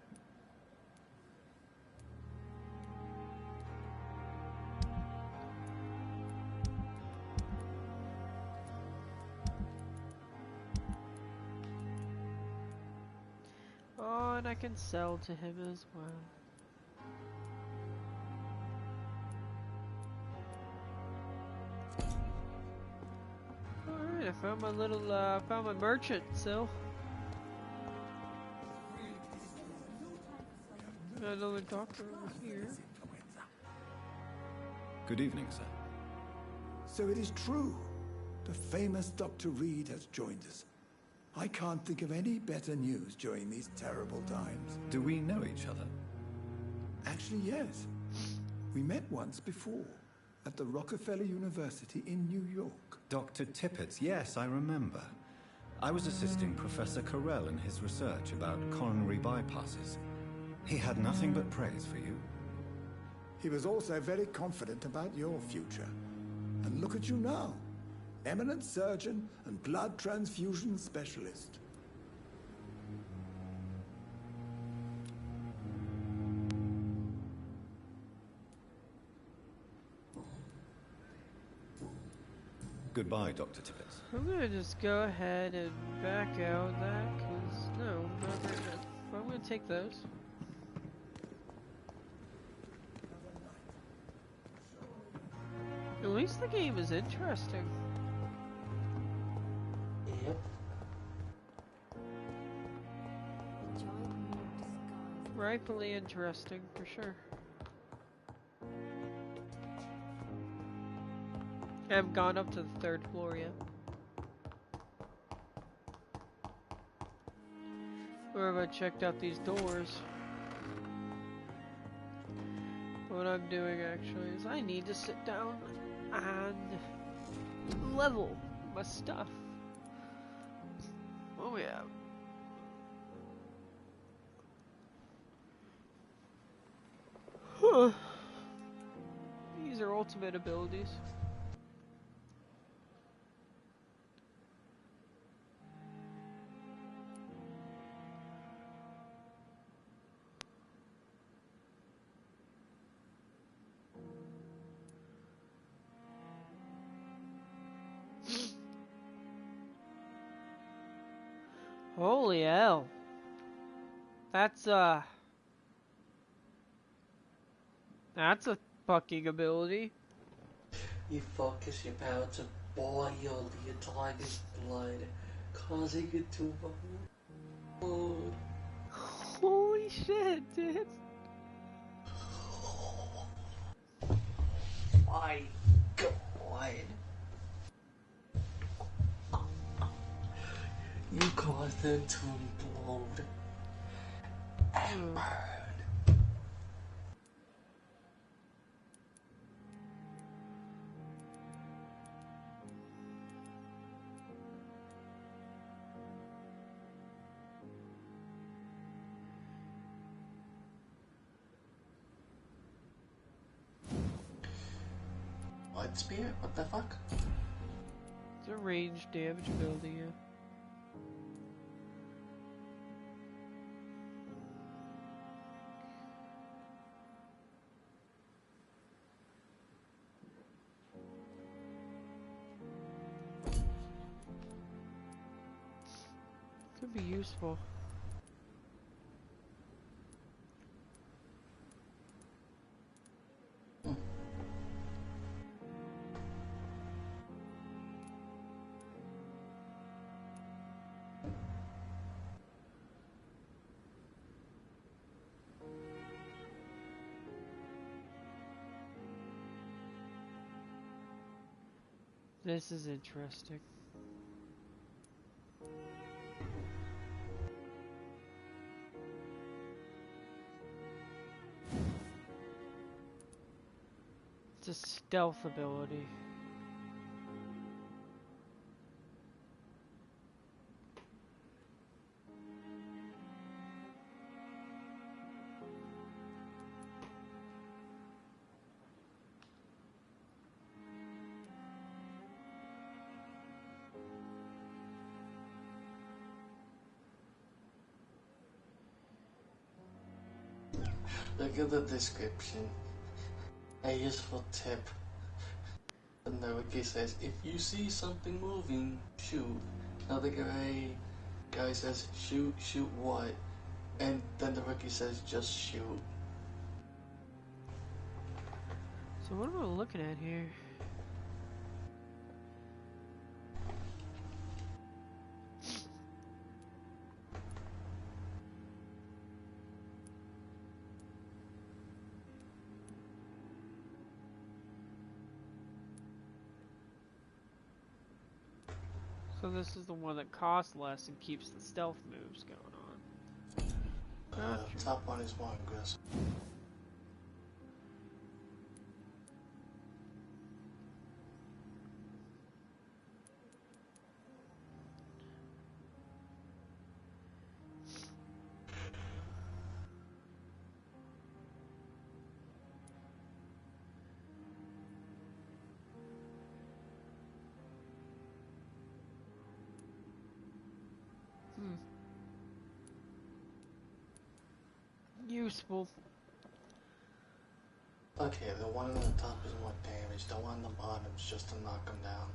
Oh, and I can sell to him as well. Alright, I found my little, found my merchant, so. Got another doctor over here. Good evening, sir. So it is true. The famous Dr. Reed has joined us. I can't think of any better news during these terrible times. Do we know each other? Actually, yes. We met once before, at the Rockefeller University in New York. Dr. Tippett, yes, I remember. I was assisting Professor Carell in his research about coronary bypasses. He had nothing but praise for you. He was also very confident about your future. And look at you now. Eminent surgeon and blood transfusion specialist. Goodbye, Dr. Tippett. I'm gonna just go ahead and back out that, cause no, not right now. I'm gonna take those. At least the game is interesting. Yep. Rightfully interesting, for sure. I haven't gone up to the 3rd floor yet. Or have I checked out these doors? What I'm doing actually is I need to sit down and level my stuff. Oh yeah. Huh. These are ultimate abilities. Holy hell. That's a fucking ability. You focus your power to boil the tiger's blood, causing it to vote. Holy shit, dude. My God. You caused them to implode and burn. Light spear? What the fuck? It's a ranged damage ability, yeah. Could be useful. This is interesting. It's a stealth ability. Look at the description. A useful tip. And the wiki says, if you see something moving, shoot. Another guy says, shoot what? And then the wiki says, just shoot. So what am I looking at here? So this is the one that costs less and keeps the stealth moves going on. Gotcha. Top one is more aggressive. Useful. Okay, the one on the top is more damage, the one on the bottom is just to knock him down.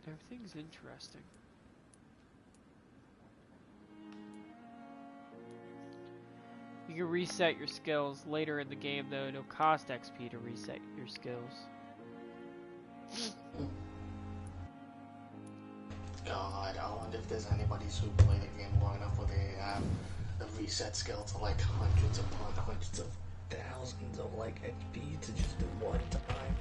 Everything's interesting. You can reset your skills later in the game, though. It'll cost XP to reset your skills. God, I wonder if there's anybody who played the game long enough where they have a reset skill to like hundreds upon hundreds of thousands of like XP to just do one time.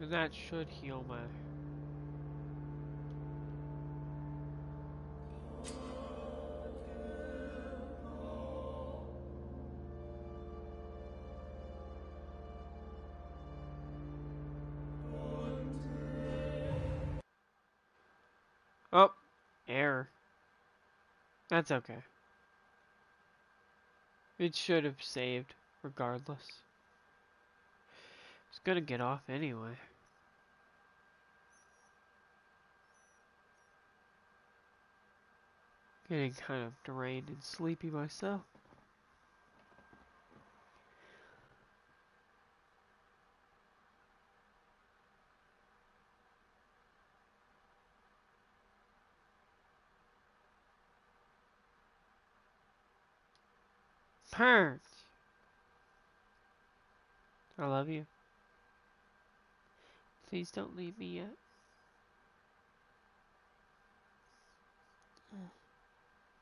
And that should heal my... Oh, error. That's okay. It should have saved, regardless. It's gonna get off anyway. Getting kind of drained and sleepy myself. Purge! I love you. Please don't leave me yet.